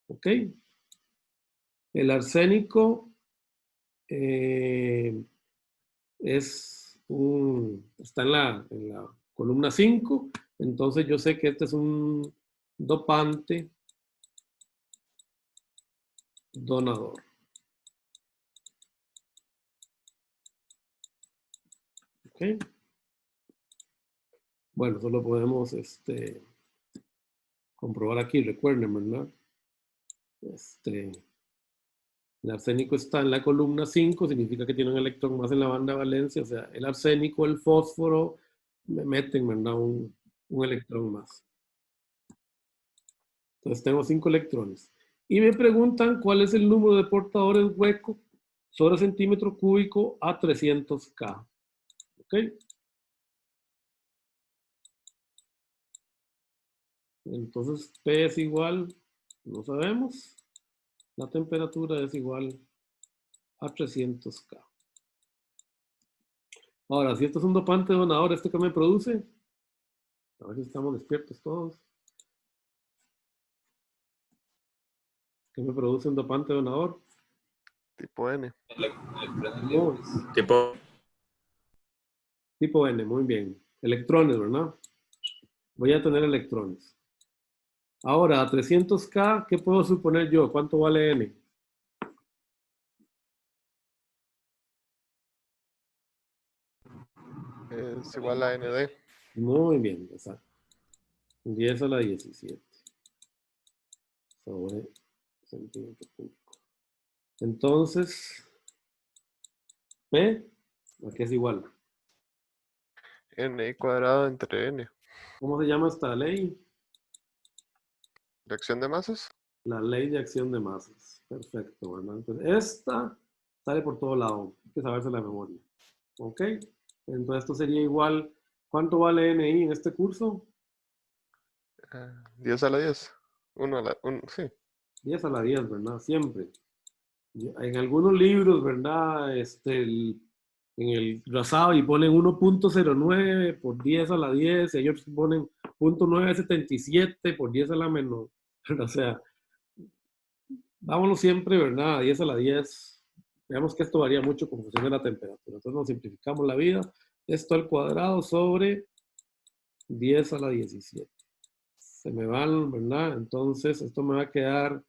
¿Ok? El arsénico está en la columna 5, entonces yo sé que este es un dopante donador. ¿Ok? Bueno, eso lo podemos comprobar aquí, recuerden, ¿verdad? El arsénico está en la columna 5, significa que tiene un electrón más en la banda de valencia, o sea, el arsénico, el fósforo, me meten, ¿verdad? Un electrón más. Entonces tengo 5 electrones. Y me preguntan cuál es el número de portadores hueco sobre centímetro cúbico a 300K. ¿Ok? Entonces P es igual, no sabemos. La temperatura es igual a 300K. Ahora, si esto es un dopante donador, ¿esto qué me produce? A ver si estamos despiertos todos. ¿Qué me produce un dopante donador? Tipo N. Electrones libres. Tipo N, muy bien. Electrones, ¿verdad? Voy a tener electrones. Ahora, a 300K, ¿qué puedo suponer yo? ¿Cuánto vale N? Es igual a ND. Muy bien, exacto. 10 a la 17 sobre centímetro cúbico. Entonces, P, ¿a qué es igual? N cuadrado entre N. ¿Cómo se llama esta ley? ¿Reacción de masas? La ley de acción de masas. Perfecto, ¿verdad? Entonces, esta sale por todo lado. Hay que saberse la memoria. ¿Ok? Entonces, esto sería igual. ¿Cuánto vale NI en este curso? 10 a la 10. 1 a la 1, sí. 10 a la 10, ¿verdad? Siempre. En algunos libros, ¿verdad? En el Razavi ponen 1.09 por 10 a la 10, y ellos ponen 0.977 por 10 a la menos. O sea, vámonos siempre, ¿verdad? A 10 a la 10. Veamos que esto varía mucho con función de la temperatura. Entonces nos simplificamos la vida. Esto al cuadrado sobre 10 a la 17. Se me van, ¿verdad? Entonces esto me va a quedar,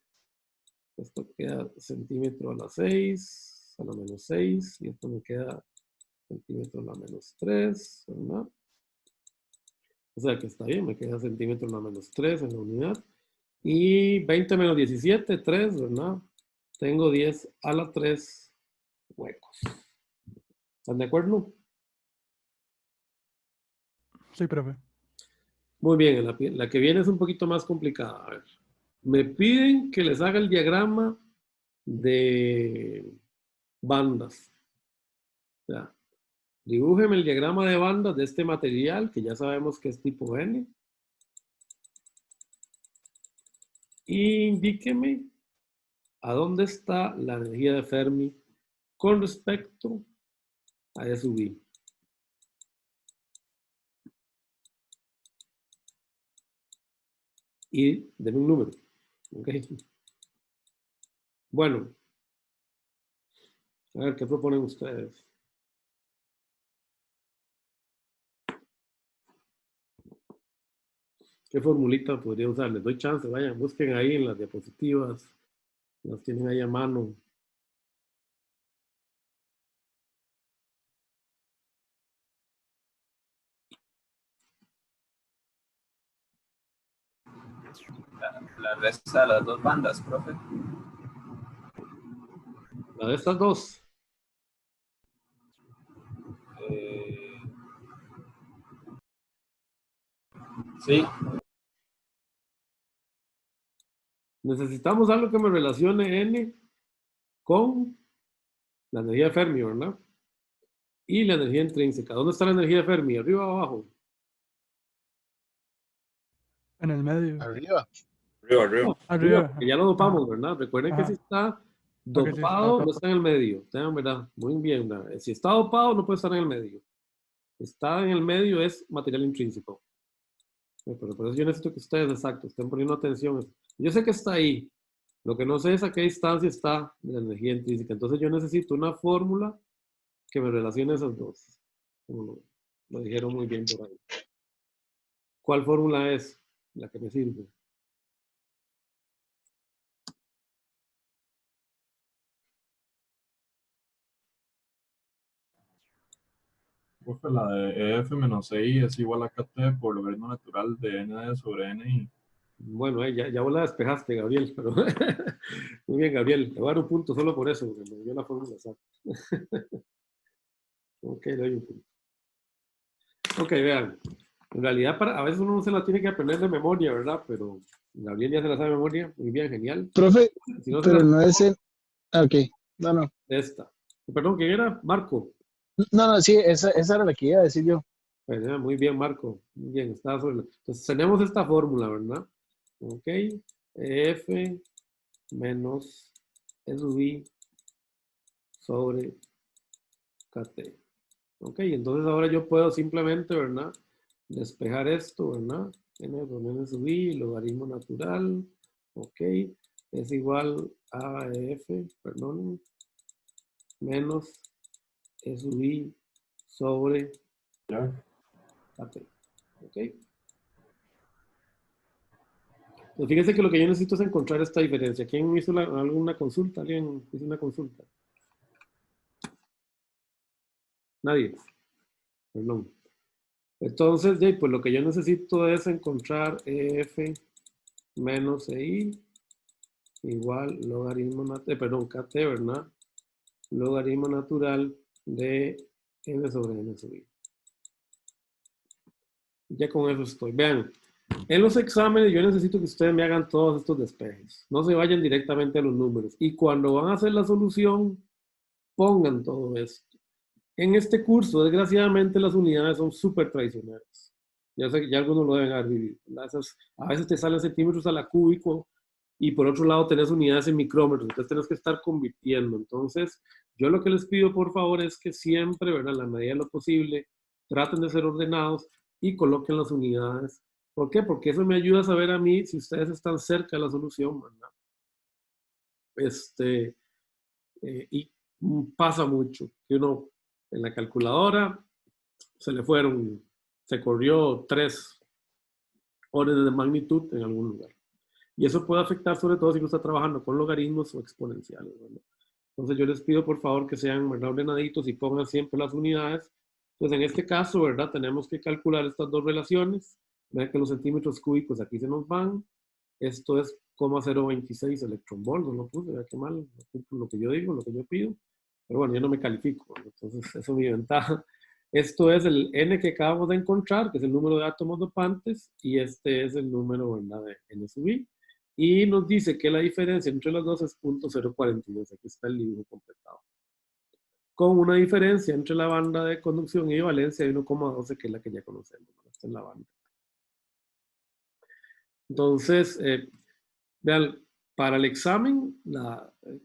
esto queda centímetro a la 6, a la menos 6, y esto me queda centímetro a la menos 3, ¿verdad? O sea que está bien, me queda centímetro a la menos 3 en la unidad. Y 20 menos 17, 3, ¿verdad? Tengo 10 a la 3 huecos. ¿Están de acuerdo? Sí, profe. Muy bien, la que viene es un poquito más complicada. A ver, me piden que les haga el diagrama de bandas. O sea, dibújeme el diagrama de bandas de este material, que ya sabemos que es tipo N. Y indíqueme a dónde está la energía de Fermi con respecto a E sub I. Y denme un número. ¿Ok? Bueno. A ver, ¿qué proponen ustedes? ¿Qué formulita podría usar? Les doy chance, vayan, busquen ahí en las diapositivas. Las tienen ahí a mano. La resta de las dos bandas, profe. La de estas dos. Sí. Necesitamos algo que me relacione N con la energía de Fermi, ¿verdad? Y la energía intrínseca. ¿Dónde está la energía de Fermi? ¿Arriba o abajo? En el medio. Arriba. Arriba, arriba. Arriba. Porque ya lo dopamos, ¿verdad? Recuerden que Ajá. si está Ok, sí, está dopado, no top. está en el medio. Tengan, ¿verdad? Muy bien. ¿verdad? Si está dopado, no puede estar en el medio. Está en el medio es material intrínseco. Pero por eso yo necesito que ustedes, exacto, estén poniendo atención. Yo sé que está ahí. Lo que no sé es a qué distancia está de la energía intrínseca. Entonces yo necesito una fórmula que me relacione esas dos. Como lo dijeron muy bien por ahí. ¿Cuál fórmula es la que me sirve? Profe, la de EF menos EI es igual a KT por logaritmo natural de ND sobre NI. Bueno, ya vos la despejaste, Gabriel, pero muy bien, Gabriel. Le voy a dar un punto solo por eso, porque me dio la fórmula exacta. Ok, le doy un punto. Ok, vean. En realidad, a veces uno no se la tiene que aprender de memoria, ¿verdad? Pero Gabriel ya se la sabe de memoria. Muy bien, genial. Profe, Si no se pero la no es el... Ok, no. esta. Perdón, ¿quién era? Marco. No, sí, esa era la que iba a decir yo. Bueno, muy bien, Marco. Muy bien, está sobre entonces tenemos esta fórmula, ¿verdad? Ok. F menos E sub I sobre KT. Ok, entonces ahora yo puedo simplemente, ¿verdad? Despejar esto, ¿verdad? N por N sub I, logaritmo natural. Ok, es igual a F, perdón, menos E sub I sobre ¿Ya? KT. Ok. Pues fíjense que lo que yo necesito es encontrar esta diferencia. ¿Quién hizo alguna consulta? ¿Alguien hizo una consulta? Nadie. Perdón. Entonces, pues lo que yo necesito es encontrar EF menos EI igual logaritmo natural, perdón, KT, ¿verdad? Logaritmo natural de N sobre N sub I. Ya con eso estoy. Vean, en los exámenes yo necesito que ustedes me hagan todos estos despejes. No se vayan directamente a los números. Y cuando van a hacer la solución, pongan todo esto. En este curso, desgraciadamente, las unidades son súper traicioneras. Ya sé que ya algunos lo deben haber vivido. A veces te salen centímetros a la cúbico y por otro lado tenés unidades en micrómetros. Entonces tenés que estar convirtiendo. Entonces, yo lo que les pido, por favor, es que siempre, ¿verdad? En la medida de lo posible, traten de ser ordenados y coloquen las unidades. ¿Por qué? Porque eso me ayuda a saber a mí si ustedes están cerca de la solución, ¿verdad? Y pasa mucho que uno en la calculadora se corrió 3 órdenes de magnitud en algún lugar. Y eso puede afectar sobre todo si uno está trabajando con logaritmos o exponenciales, ¿verdad? Entonces yo les pido por favor que sean, ¿verdad?, ordenaditos y pongan siempre las unidades. Entonces en este caso, ¿verdad?, tenemos que calcular estas dos relaciones. Vean que los centímetros cúbicos aquí se nos van. Esto es 0.026 electronvolts, no lo puse, vea qué mal, no cumplo lo que yo digo, lo que yo pido. Pero bueno, yo no me califico, entonces eso es mi ventaja. Esto es el N que acabamos de encontrar, que es el número de átomos dopantes, y este es el número, ¿verdad?, de N sub I. Y nos dice que la diferencia entre los dos es 0.042. Aquí está el dibujo completado. Con una diferencia entre la banda de conducción y valencia de 1,12, que es la que ya conocemos. Esta es la banda. Entonces, vean, para el examen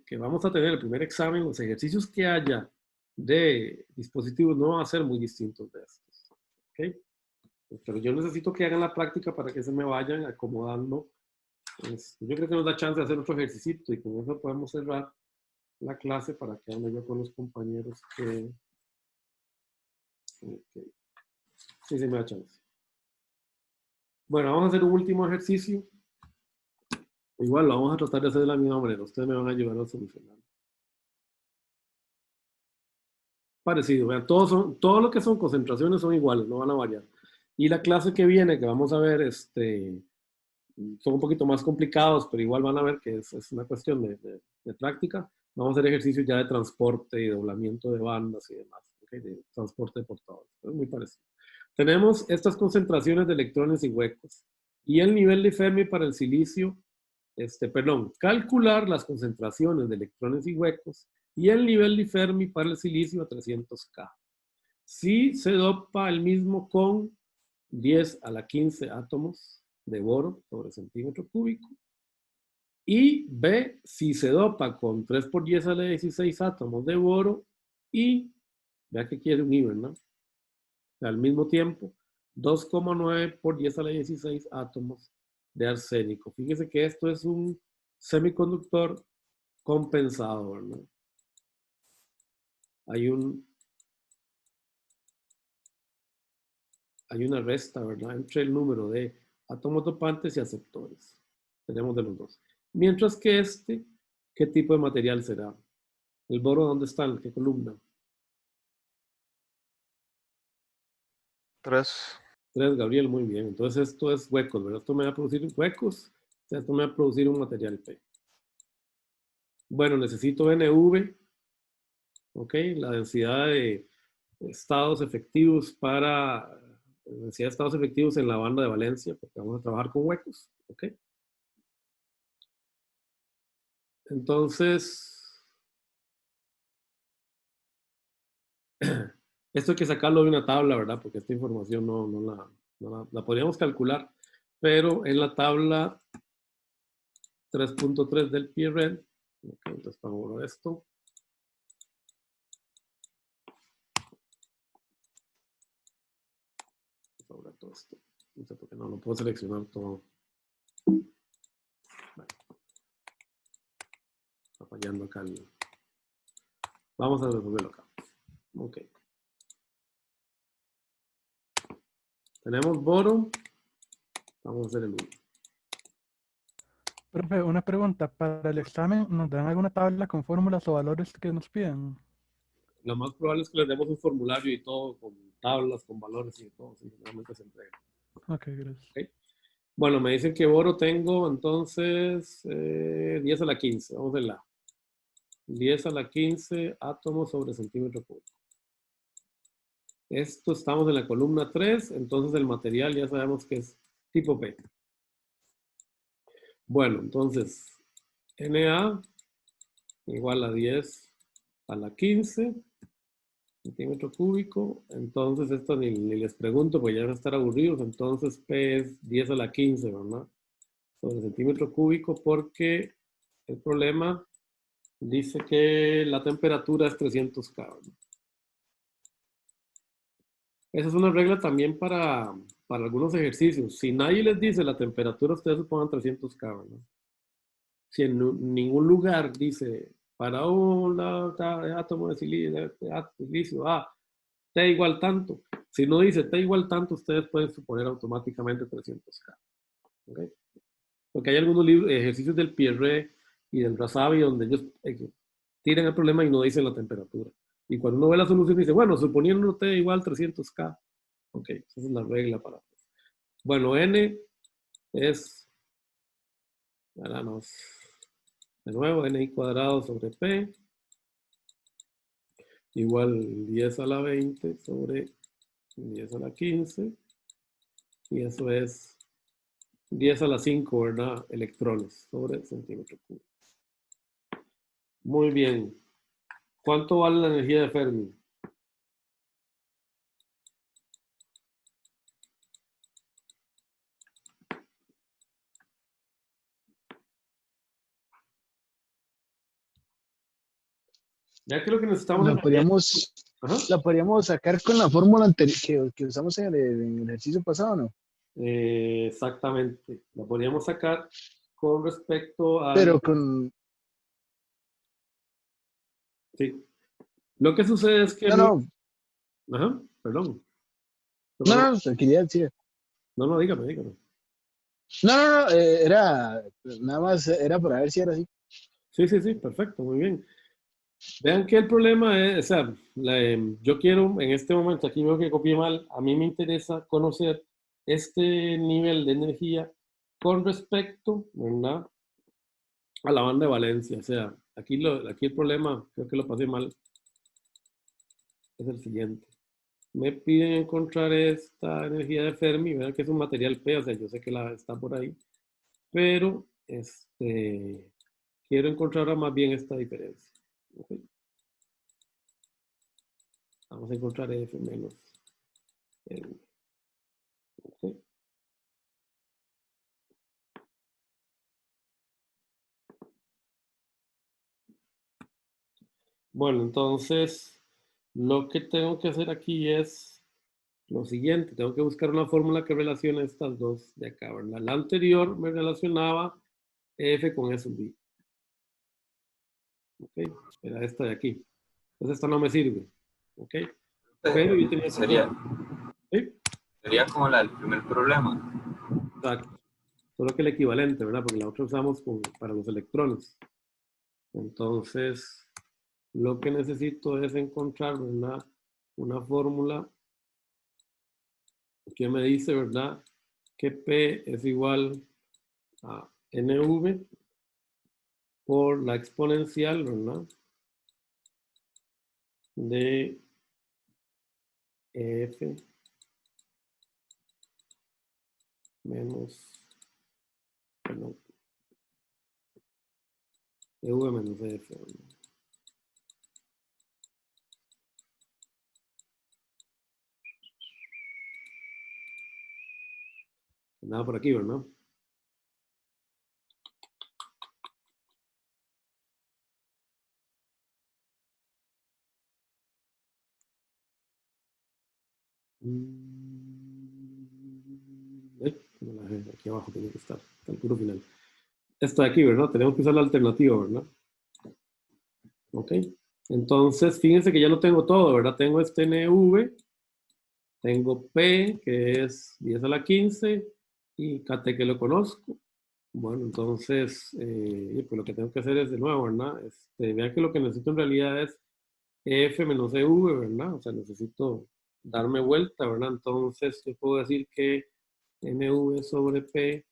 que vamos a tener, el primer examen, los ejercicios que haya de dispositivos no van a ser muy distintos de estos. ¿Ok? Pero yo necesito que hagan la práctica para que se me vayan acomodando. Yo creo que nos da chance de hacer otro ejercicio y con eso podemos cerrar la clase para que hable yo con los compañeros que... Okay. Sí, me da chance. Bueno, vamos a hacer un último ejercicio. Igual lo vamos a tratar de hacer de la misma manera. Ustedes me van a ayudar a solucionar. Parecido, vean, todo lo que son concentraciones son iguales, no van a variar. Y la clase que viene, que vamos a ver, son un poquito más complicados, pero igual van a ver que es una cuestión de práctica. Vamos a hacer ejercicios ya de transporte y doblamiento de bandas y demás, ¿okay? De transporte de portadores. Es muy parecido. Tenemos estas concentraciones de electrones y huecos. Y el nivel de Fermi para el silicio, calcular las concentraciones de electrones y huecos y el nivel de Fermi para el silicio a 300K. Si se dopa el mismo con 10 a la 15 átomos de boro sobre centímetro cúbico. Y B, si se dopa con 3 por 10 a la 16 átomos de boro y, vea que quiere unir, ¿no? Al mismo tiempo, 2,9 por 10 a la 16 átomos de arsénico. Fíjese que esto es un semiconductor compensado, ¿verdad? Hay una resta, ¿verdad? Entre el número de átomos dopantes y aceptores. Tenemos de los dos. Mientras que ¿qué tipo de material será? ¿El boro dónde está? ¿En qué columna? 3. 3, Gabriel, muy bien. Entonces esto es huecos, ¿verdad? Esto me va a producir huecos, o sea, esto me va a producir un material P. Bueno, necesito NV, ¿ok? La densidad de estados efectivos densidad de estados efectivos en la banda de valencia, porque vamos a trabajar con huecos, ¿ok? Entonces, esto hay que sacarlo de una tabla, ¿verdad? Porque esta información no la podríamos calcular, pero en la tabla 3.3 del PRED, okay, entonces vamos a esto. Sobre todo esto. No sé por qué no lo puedo seleccionar todo. Bueno, está fallando acá. Vamos a resolverlo acá. Ok. Tenemos boro. Vamos a hacer el 1. Profe, una pregunta. ¿Para el examen nos dan alguna tabla con fórmulas o valores que nos piden? Lo más probable es que les demos un formulario y todo, con tablas, con valores y todo. Sí, realmente se entrega. Ok, gracias. Okay. Bueno, me dicen que boro tengo entonces 10 a la 15. Vamos a la 10 a la 15 átomos sobre centímetro cúbico. Esto estamos en la columna 3, entonces el material ya sabemos que es tipo P. Bueno, entonces Na igual a 10 a la 15 centímetro cúbico. Entonces esto ni les pregunto, porque ya van a estar aburridos. Entonces P es 10 a la 15, ¿verdad? Sobre centímetro cúbico, porque el problema dice que la temperatura es 300 K, ¿verdad? Esa es una regla también para algunos ejercicios. Si nadie les dice la temperatura, ustedes supongan 300 K, ¿verdad? Si en ningún lugar dice para un átomo de silicio, T igual tanto. Si no dice T igual tanto, ustedes pueden suponer automáticamente 300K. ¿Okay? Porque hay algunos ejercicios del Pierre y del Rasabi donde ellos tiran el problema y no dicen la temperatura. Y cuando uno ve la solución dice, bueno, suponiendo T igual 300K. Ok, esa es la regla para... Bueno, N es... Ahora de nuevo, Ni cuadrado sobre P igual 10 a la 20 sobre 10 a la 15. Y eso es 10 a la 5, ¿verdad? Electrones sobre centímetro cúbico. Muy bien. ¿Cuánto vale la energía de Fermi? Ya que lo que necesitamos La es... podríamos, Ajá. la podríamos sacar con la fórmula anterior que usamos en el ejercicio pasado, ¿no? Exactamente. La podríamos sacar con respecto a... Pero con... Sí. Lo que sucede es que... No, Ajá, perdón. no, quería decir. No, dígame. No, era, nada más, era para ver si era así. Sí, perfecto, muy bien. Vean que el problema es, o sea, yo quiero, en este momento, aquí veo que copié mal, a mí me interesa conocer este nivel de energía con respecto, ¿verdad?, a la banda de valencia. O sea, aquí el problema, creo que lo pasé mal, es el siguiente. Me piden encontrar esta energía de Fermi, ¿verdad?, que es un material P, o sea, yo sé que está por ahí, pero quiero encontrar ahora más bien esta diferencia. ¿Okay? Vamos a encontrar F menos N. ¿Okay? Bueno, entonces lo que tengo que hacer aquí es lo siguiente. Tengo que buscar una fórmula que relacione estas dos de acá, ¿verdad? La anterior me relacionaba F con S sub I. ¿Ok? Era esta de aquí. Entonces esta no me sirve. ¿Ok? Pero yo tenía que... ¿Sí? Sería como la del primer problema. Exacto. Solo que el equivalente, ¿verdad? Porque la otra usamos para los electrones. Entonces, lo que necesito es encontrar, ¿verdad?, una fórmula que me dice, ¿verdad?, que P es igual a NV por la exponencial, ¿verdad?, de F menos, perdón, EV menos F, ¿verdad? Nada por aquí, ¿verdad? Aquí abajo tiene que estar, hasta el puro final. Esto de aquí, ¿verdad? Tenemos que usar la alternativa, ¿verdad? Ok. Entonces, fíjense que ya lo tengo todo, ¿verdad? Tengo este NV, tengo P, que es 10 a la 15, y KT, que lo conozco. Bueno, entonces, pues lo que tengo que hacer es de nuevo, ¿verdad? Vean que lo que necesito en realidad es F menos EV, ¿verdad? O sea, necesito darme vuelta, ¿verdad? Entonces, yo puedo decir que NV sobre P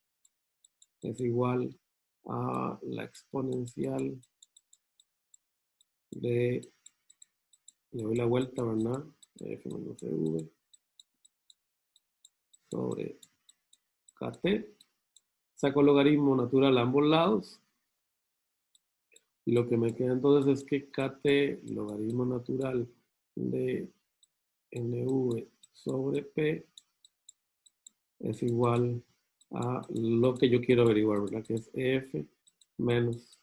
es igual a la exponencial de, le doy la vuelta, ¿verdad? F menos EV sobre KT. Saco el logaritmo natural a ambos lados. Y lo que me queda entonces es que KT, logaritmo natural de NV sobre P, es igual a lo que yo quiero averiguar, ¿verdad? Que es F menos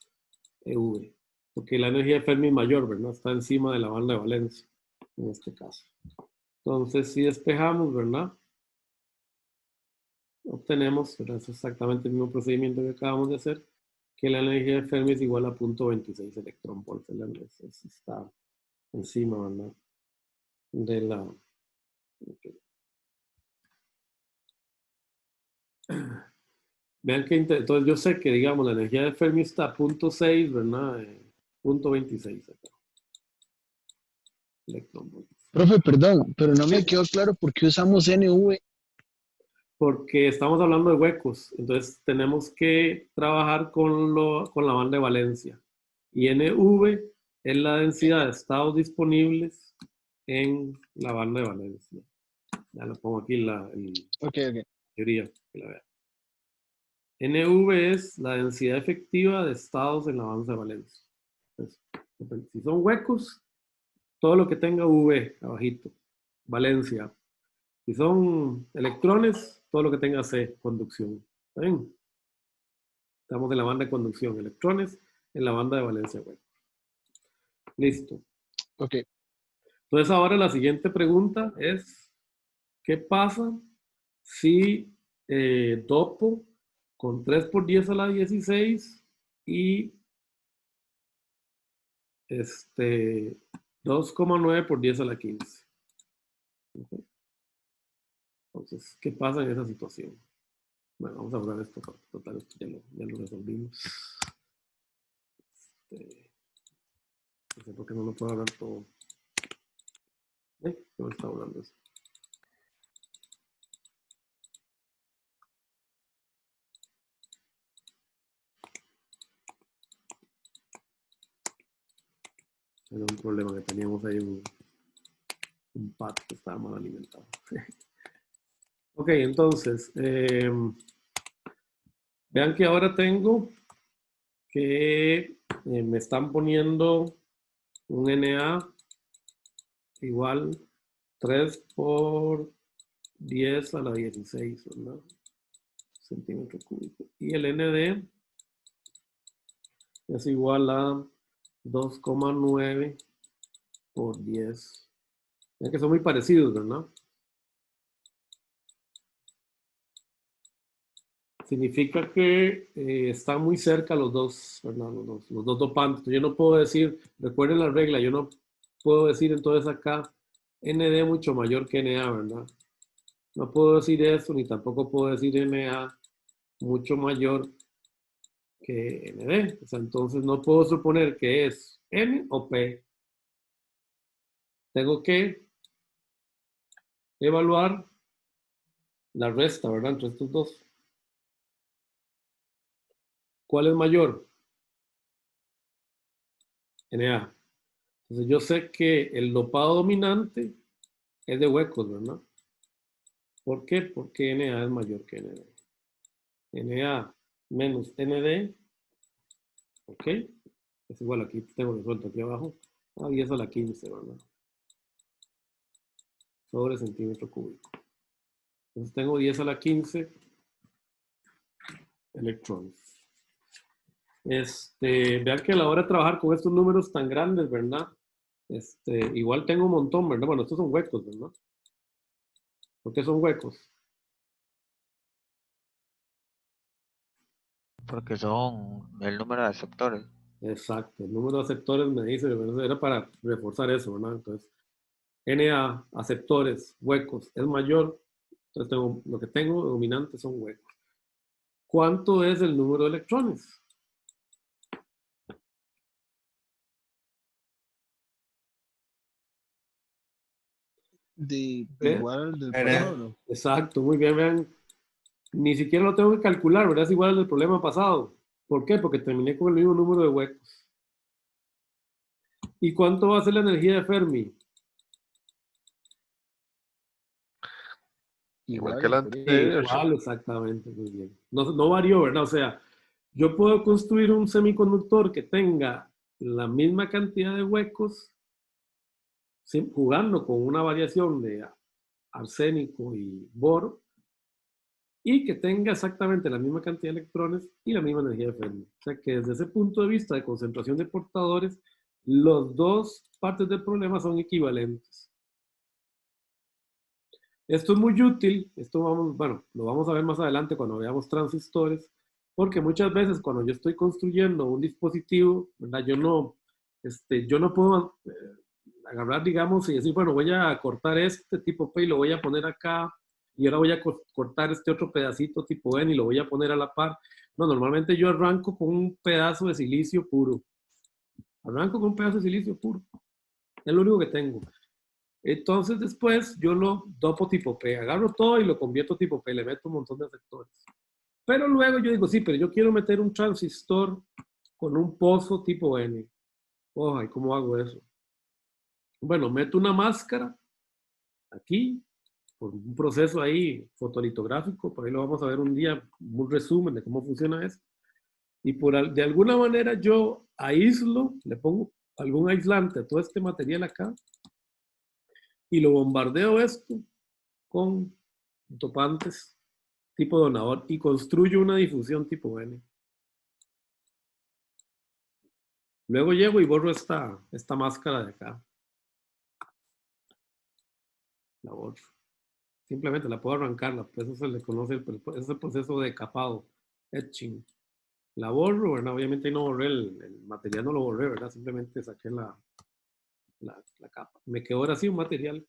EV. Porque la energía de Fermi mayor, ¿verdad? Está encima de la banda de valencia, en este caso. Entonces, si despejamos, ¿verdad?, obtenemos, ¿verdad?, es exactamente el mismo procedimiento que acabamos de hacer, que la energía de Fermi es igual a 0.26 electronvolts. Está encima, ¿verdad?, de la... Okay. Vean que entonces yo sé que, digamos, la energía de Fermi está a 0.6, ¿verdad? 0.26 acá. Electronvolts. Profe, perdón, pero no me quedó claro por qué usamos NV. Porque estamos hablando de huecos, entonces tenemos que trabajar con la banda de valencia. Y NV es la densidad de estados disponibles en la banda de valencia. Ya lo pongo aquí en teoría, que la vea. NV es la densidad efectiva de estados en la banda de valencia. Entonces, si son huecos, todo lo que tenga V abajito, valencia. Si son electrones, todo lo que tenga C, conducción. ¿Está bien? Estamos en la banda de conducción, electrones en la banda de valencia hueco. Listo. Ok. Entonces ahora la siguiente pregunta es, ¿qué pasa si dopo con 3 por 10 a la 16 y 2,9 por 10 a la 15? Okay. Entonces, ¿qué pasa en esa situación? Bueno, vamos a hablar de esto. Total, esto ya lo resolvimos. No sé por qué no lo puedo hablar todo. ¿Qué me está hablando eso? Era un problema que teníamos ahí, un pato que estaba mal alimentado. Ok, entonces, vean que ahora tengo que me están poniendo un NA igual 3 por 10 a la 16, ¿verdad? Centímetros cúbicos. Y el ND es igual a 2,9 por 10. Ya que son muy parecidos, ¿verdad? Significa que están muy cerca los dos, ¿verdad? Los dos dopantes. Yo no puedo decir, recuerden la regla, yo no puedo decir entonces acá ND mucho mayor que NA, ¿verdad? No puedo decir eso, ni tampoco puedo decir NA mucho mayor que ND. O sea, entonces no puedo suponer que es N o P. Tengo que evaluar la resta, ¿verdad? Entre estos dos. ¿Cuál es mayor? Na. Entonces yo sé que el dopado dominante es de huecos, ¿verdad? ¿Por qué? Porque Na es mayor que ND. Na menos ND, ¿ok? Es igual, aquí tengo resuelto aquí abajo, a 10 a la 15, ¿verdad? Sobre centímetro cúbico. Entonces tengo 10 a la 15 electrones. Vean que a la hora de trabajar con estos números tan grandes, ¿verdad? Igual tengo un montón, ¿verdad? Bueno, estos son huecos, ¿verdad? ¿Por qué son huecos? Porque son el número de aceptores. Exacto, el número de aceptores me dice, era para reforzar eso, ¿verdad? Entonces, Na, aceptores, huecos, es mayor. Entonces, lo que tengo dominante son huecos. ¿Cuánto es el número de electrones? Igual al del pasado, ¿no? Exacto, muy bien, vean. Ni siquiera lo tengo que calcular, ¿verdad? Es igual al del problema pasado. ¿Por qué? Porque terminé con el mismo número de huecos. ¿Y cuánto va a ser la energía de Fermi? Igual que el anterior. Igual, exactamente, muy bien. No varió, ¿verdad? O sea, yo puedo construir un semiconductor que tenga la misma cantidad de huecos, jugando con una variación de arsénico y boro, y que tenga exactamente la misma cantidad de electrones y la misma energía de Fermi. O sea que desde ese punto de vista de concentración de portadores, los dos partes del problema son equivalentes. Esto es muy útil, bueno, lo vamos a ver más adelante cuando veamos transistores, porque muchas veces cuando yo estoy construyendo un dispositivo, ¿verdad? Yo no puedo agarrar, digamos, y decir, bueno, voy a cortar este tipo P y lo voy a poner acá, y ahora voy a cortar este otro pedacito tipo N y lo voy a poner a la par. No, normalmente yo arranco con un pedazo de silicio puro. Arranco con un pedazo de silicio puro. Es lo único que tengo. Entonces después yo lo dopo tipo P, agarro todo y lo convierto tipo P, le meto un montón de sectores. Pero luego yo digo, sí, pero yo quiero meter un transistor con un pozo tipo N. Oh, ¿y cómo hago eso? Bueno, meto una máscara aquí, por un proceso ahí fotolitográfico, por ahí lo vamos a ver un día, un resumen de cómo funciona eso. Y de alguna manera yo aíslo, le pongo algún aislante a todo este material acá, y lo bombardeo esto con dopantes tipo donador y construyo una difusión tipo N. Luego llego y borro esta máscara de acá. La borro. Simplemente la puedo arrancar, pues eso se le conoce, es el proceso de capado, etching. La borro, ¿verdad? Obviamente no borré el material, no lo borré, ¿verdad? Simplemente saqué la capa. Me quedó ahora así un material.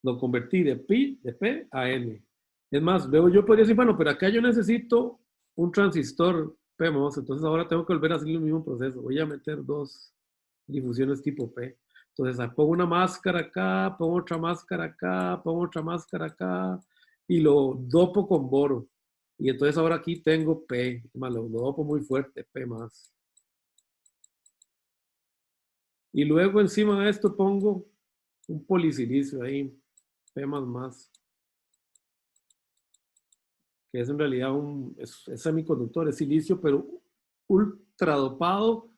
Lo convertí de P a N. Es más, luego yo podría decir, bueno, pero acá yo necesito un transistor PMOS, entonces ahora tengo que volver a hacer el mismo proceso. Voy a meter 2 difusiones tipo P. Entonces pongo una máscara acá, pongo otra máscara acá, pongo otra máscara acá y lo dopo con boro. Y entonces ahora aquí tengo P, más lo dopo muy fuerte, P más. Y luego encima de esto pongo un polisilicio ahí, P más, que es en realidad es semiconductor, es silicio, pero ultra dopado,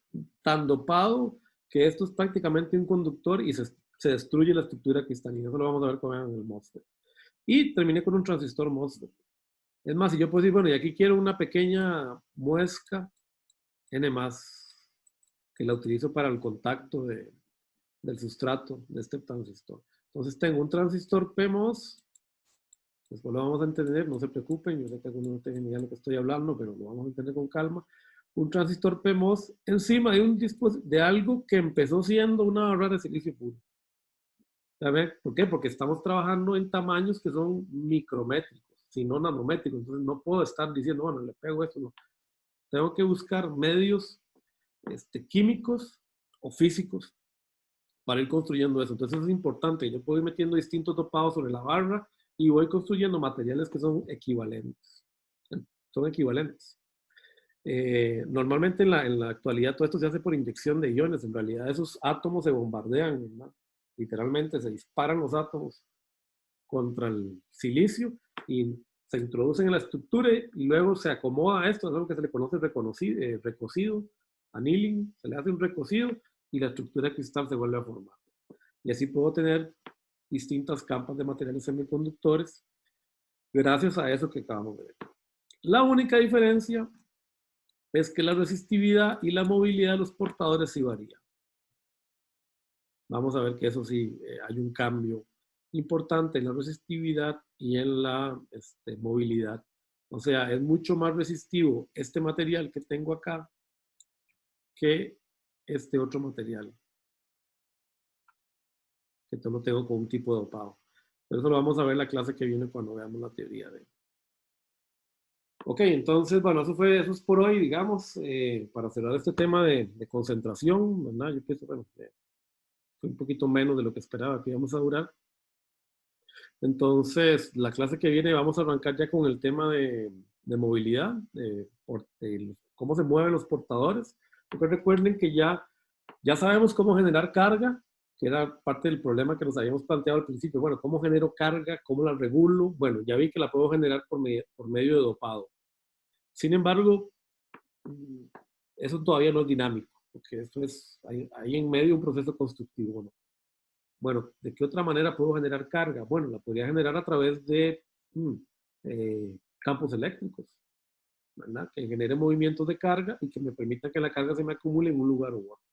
tan dopado que esto es prácticamente un conductor y se destruye la estructura cristalina. Eso lo vamos a ver con el MOSFET. Y terminé con un transistor MOSFET. Es más, si yo puedo decir, bueno, y aquí quiero una pequeña muesca N+, que la utilizo para el contacto del sustrato de este transistor. Entonces tengo un transistor PMOS, después lo vamos a entender, no se preocupen, yo sé que algunos no tienen ni idea de lo que estoy hablando, pero lo vamos a entender con calma. Un transistor PMOS encima de algo que empezó siendo una barra de silicio puro. ¿Sabe? ¿Por qué? Porque estamos trabajando en tamaños que son micrométricos, si no nanométricos. Entonces no puedo estar diciendo, bueno, le pego esto, no. Tengo que buscar medios químicos o físicos para ir construyendo eso. Entonces es importante. Yo puedo ir metiendo distintos dopados sobre la barra y voy construyendo materiales que son equivalentes. Son equivalentes. Normalmente en la actualidad todo esto se hace por inyección de iones. En realidad esos átomos se bombardean, ¿verdad? Literalmente se disparan los átomos contra el silicio y se introducen en la estructura y luego se acomoda esto, es algo que se le conoce recocido, annealing, se le hace un recocido y la estructura cristal se vuelve a formar. Y así puedo tener distintas capas de materiales semiconductores gracias a eso que acabamos de ver. La única diferencia es que la resistividad y la movilidad de los portadores sí varían. Vamos a ver que eso sí, hay un cambio importante en la resistividad y en la movilidad. O sea, es mucho más resistivo este material que tengo acá que este otro material, que todo lo tengo con un tipo de dopado. Pero eso lo vamos a ver en la clase que viene cuando veamos la teoría de... Ok, entonces, bueno, eso es por hoy, digamos, para cerrar este tema de concentración, ¿verdad? Yo pienso, bueno, fue un poquito menos de lo que esperaba que íbamos a durar. Entonces, la clase que viene vamos a arrancar ya con el tema de movilidad, de cómo se mueven los portadores. Porque recuerden que ya sabemos cómo generar carga, que era parte del problema que nos habíamos planteado al principio. Bueno, ¿cómo genero carga? ¿Cómo la regulo? Bueno, ya vi que la puedo generar por medio de dopado. Sin embargo, eso todavía no es dinámico, porque eso es ahí en medio un proceso constructivo, ¿no? Bueno, ¿de qué otra manera puedo generar carga? Bueno, la podría generar a través de campos eléctricos, ¿verdad? Que genere movimientos de carga y que me permitan que la carga se me acumule en un lugar u otro.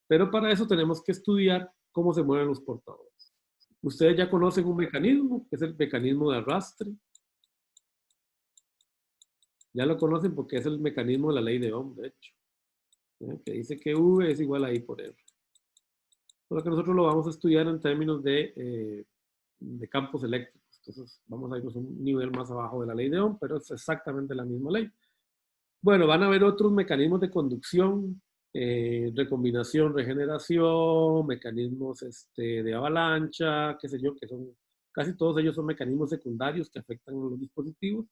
Pero para eso tenemos que estudiar cómo se mueven los portadores. Ustedes ya conocen un mecanismo, que es el mecanismo de arrastre. Ya lo conocen porque es el mecanismo de la ley de Ohm, de hecho, que dice que V es igual a I por R. Solo que nosotros lo vamos a estudiar en términos de campos eléctricos. Entonces vamos a irnos a un nivel más abajo de la ley de Ohm, pero es exactamente la misma ley. Bueno, van a haber otros mecanismos de conducción, recombinación, regeneración, mecanismos de avalancha, qué sé yo, que son, casi todos ellos son mecanismos secundarios que afectan a los dispositivos.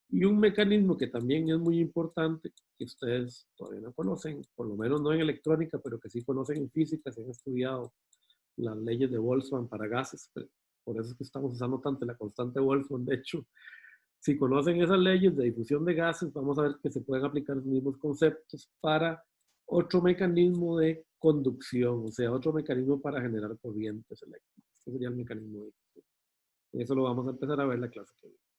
Y un mecanismo que también es muy importante, que ustedes todavía no conocen, por lo menos no en electrónica, pero que sí conocen en física, se han estudiado las leyes de Boltzmann para gases. Por eso es que estamos usando tanto la constante Boltzmann. De hecho, si conocen esas leyes de difusión de gases, vamos a ver que se pueden aplicar los mismos conceptos para otro mecanismo de conducción, o sea, otro mecanismo para generar corrientes eléctricas. Este sería el mecanismo de difusión. Eso lo vamos a empezar a ver en la clase que viene.